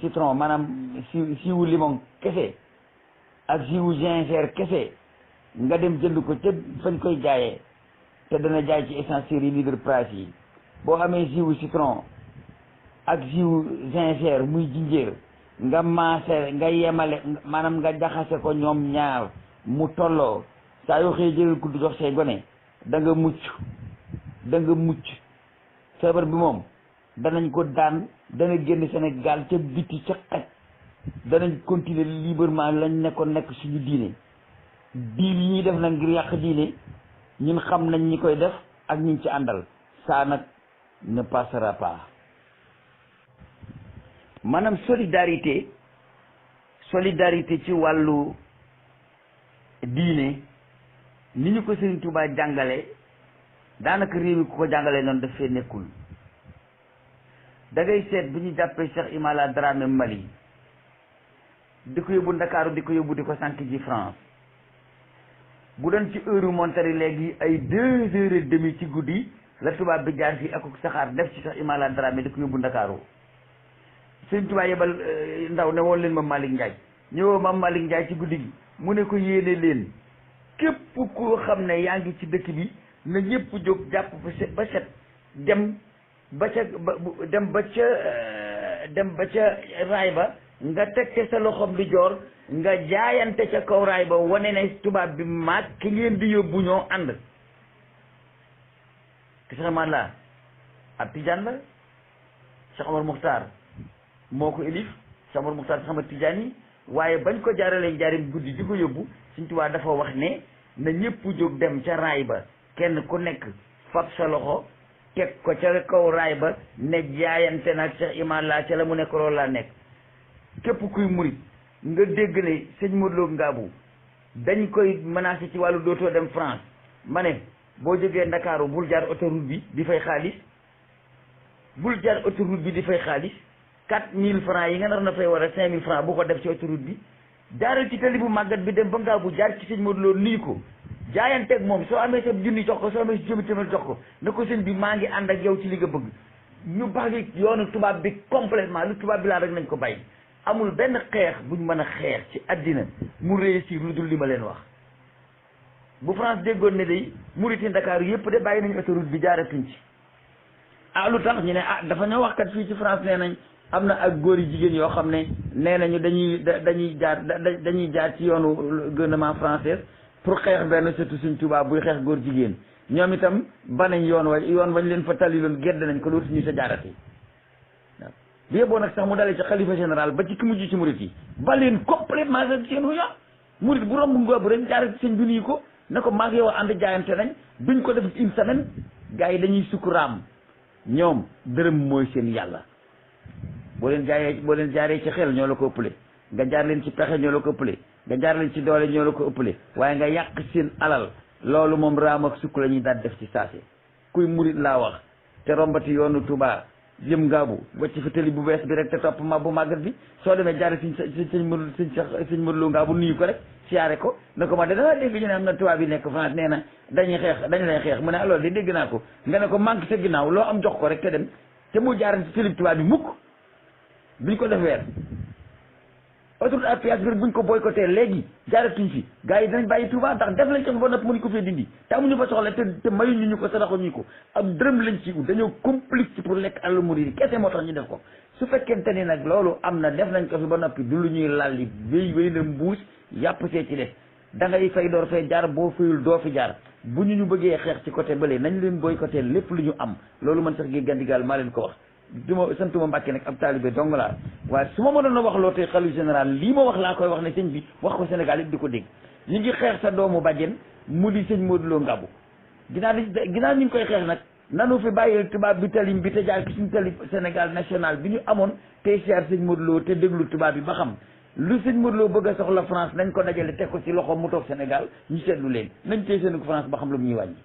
citron maanaam jus limon kese ak jus gingembre kese nga dem jënd ko ca fañ koy jaayee te dana jaay ci essencerie yi libre price yi. boo amee jus citron ak jus gingembre muy jinjeer nga maase nga yemale maanaam nga jaxase ko ñoom ñaar mu tolloo saa yoo xëy jëlal kudd jox say gone da nga mucc feebar bi moom danañ ko daan dana génn Sénégal ca biti ca xaj danañ continuer librement lañ nekkoon nekk suñu diine diil yi ñuy def nag ngir yàq diine ñun xam nañ ñi koy def ak ñi ci àndal ça nag ne passera pas. maanaam solidarité ci wàllu diine ni ñu ko Sëriñ Tuubaa jàngale daanaka réew mi ku ko jàngalee noonu daf fee nekkul. da ngay seet bu ñu jàppee Cheikh Imala Dramé Mali di ko yóbbu Ndakaaru di ko yóbbu di ko sànq ji France bu doon ci heure montagne léegi ay 2h30 ci guddi la tubaab bi jaar fii ak saxaar def ci Cheikh Imala Dramé di ko yóbbu Ndakaaru. Sëñ Tuubaa yebal ndaw ne woon leen ma Malick Ndiaye ñëwoo ma Malick Ndiaye ci guddi gi mu ne ko yéene leen képp koo xam ne yaa ngi ci dëkk bi na ñëpp jóg jàpp ba set dem ba ca raay ba nga teg ca sa loxoom di joor nga jaayante ca kaw raay ba wane ne tubaab bi maag ki ngeen di yóbbu ñoo ànd. te Cheikh Imala ab tijaan la Cheikh Omar Muxtaar moo ko élif Cheikh Omar Muxtaar xam nga tijaan yi waaye bañ ko jaaralee njaarim guddi di ko yóbbu Sëñ Tuubaa dafa wax ne na ñëpp jóg dem ca raay ba kenn ku nekk fab sa loxo teg ko ca kaw raay ba ne jaayante nag Cheikh Imala ca la mu nekk loolu laa nekk. képp kuy murit nga dégg ne sëñ Modou Lo Ngabou dañ koy menacé ci wàllu dootoo dem France ma ne boo jógee Ndakaaru bul jaar autoroute bi di fay xaalis 4000 francs yi nga nar na fay war a 5000 francs bu ko def ci autoroute bi jaaral ci tali bu màggat bi dem ba Ngabou jaar ci sëñ Modou Lo nuyu ko jaayanteeg moom soo amee sa junni jox ko soo amee sa juróomi téeméer jox ko ne ko sëñ bi maa ngi ànd ak yow ci li nga bëgg. ñu baax yoonu tubaab bi complètement lu tubaab bi laa rek nañ ko bàyyi. amul benn xeex buñ mën a xeex ci àddina mu réussir lu dul li ma leen wax bu France déggoon ne day muriti Ndakaaru yëpp de bàyyi nañu autoroute bi jaaratuñ ci lu tax ñu ne dafa ñoo wax kat fii ci France nee nañ am na ak góor yi jigéen yoo xam ne nee nañu dañuy jaar ci yoonu gouvernement français pour xeex benn surtout Sëñ Tuubaa buy xeex góor jigéen ñoom itam banañ yoon wañ leen fa taliloon gedd nañ ko dootuñu sa jaarati bi yeboo nag sax mu dalee ci xalifa général ba ci ki mujj ci murit yi ba leen complètement sa seen huya murit bu romb Ngabou rek jaarati seen junni yi ko ne ko maag yow ànd jaayante nañ duñ ko def une semaine gars yi dañuy sukkuraam ñoom dërëm mooy seen yàlla boo leen jaaree ci xel ñoo la ko ëppale nga jaar leen ci pexe ñoo la ko ëppale nga jaar leen ci doole ñoo la ko ëppale waaye nga yàq seen alal loolu moom raam ak sukk la ñuy daal def ci saase kuy murit laa wax te rombati yoonu Touba jëm Ngabou wacc fa tëli bu bees bi rek te topp ma bu màggat bi soo demee jaare sëñ Modou Lo Ngabou nuyu ko rek siyaare ko ne ko ma de danga dégg ñu ne am na tubaab yi nekk France nee na dañ lay xeex mu ne alors di dégg naa ko nga ne ko manque sa ginnaaw loo am jox ko rek te dem te mu jaare ci tëli tubaab bi mukk buñ ko def weer autoroute à péage bi buñ ko boycotté léegi jaaratuñ fi gars yi dinañ bàyyi Touba ndax def lañ ko ba nopp mënuñ ko fee dindi te amuñu fa soxla te mayuñu ñu ko saraxuñu ko am dërëm lañ ci ut dañoo complice pour lekk àll murid yi kese moo tax ñu def ko su fekkente ni nag loolu am na def nañ ko fi ba noppi du lu ñuy lalli wéy na mbuus yàpp see ci def da ngay fay door fay jaar boo fayul doo fi jaar bu ñu bëggee xeex ci côté bële nañ leen boycotté lépp lu ñu am loolu man sax gi gandigaal maa leen ko wax santuma Mbàkke nag ab taalibe dong laa waaye su ma mënoon a wax loo tey xalifa général lii ma wax laa koy wax ne sëñ bi wax ko Sénégal yëpp di ko dégg ñu ngi xeex sa doomu bàjjen mu di sëñ Modou Lo Ngabou ginnaaw ñu ngi koy xeex nag nanu fi bàyyi tubaab bi talim bi te jaar ci suñu tali Sénégal national bi ñu amoon tey siyaar sëñ Modou Lo te déglu tubaab bi ba xam lu sëñ Modou Lo bëgg a soxla France nañ ko dajale teg ko ci loxo mu toog Sénégal ñu seetlu leen nañ tey seen ko France ba xam lu mu ñuy wàññi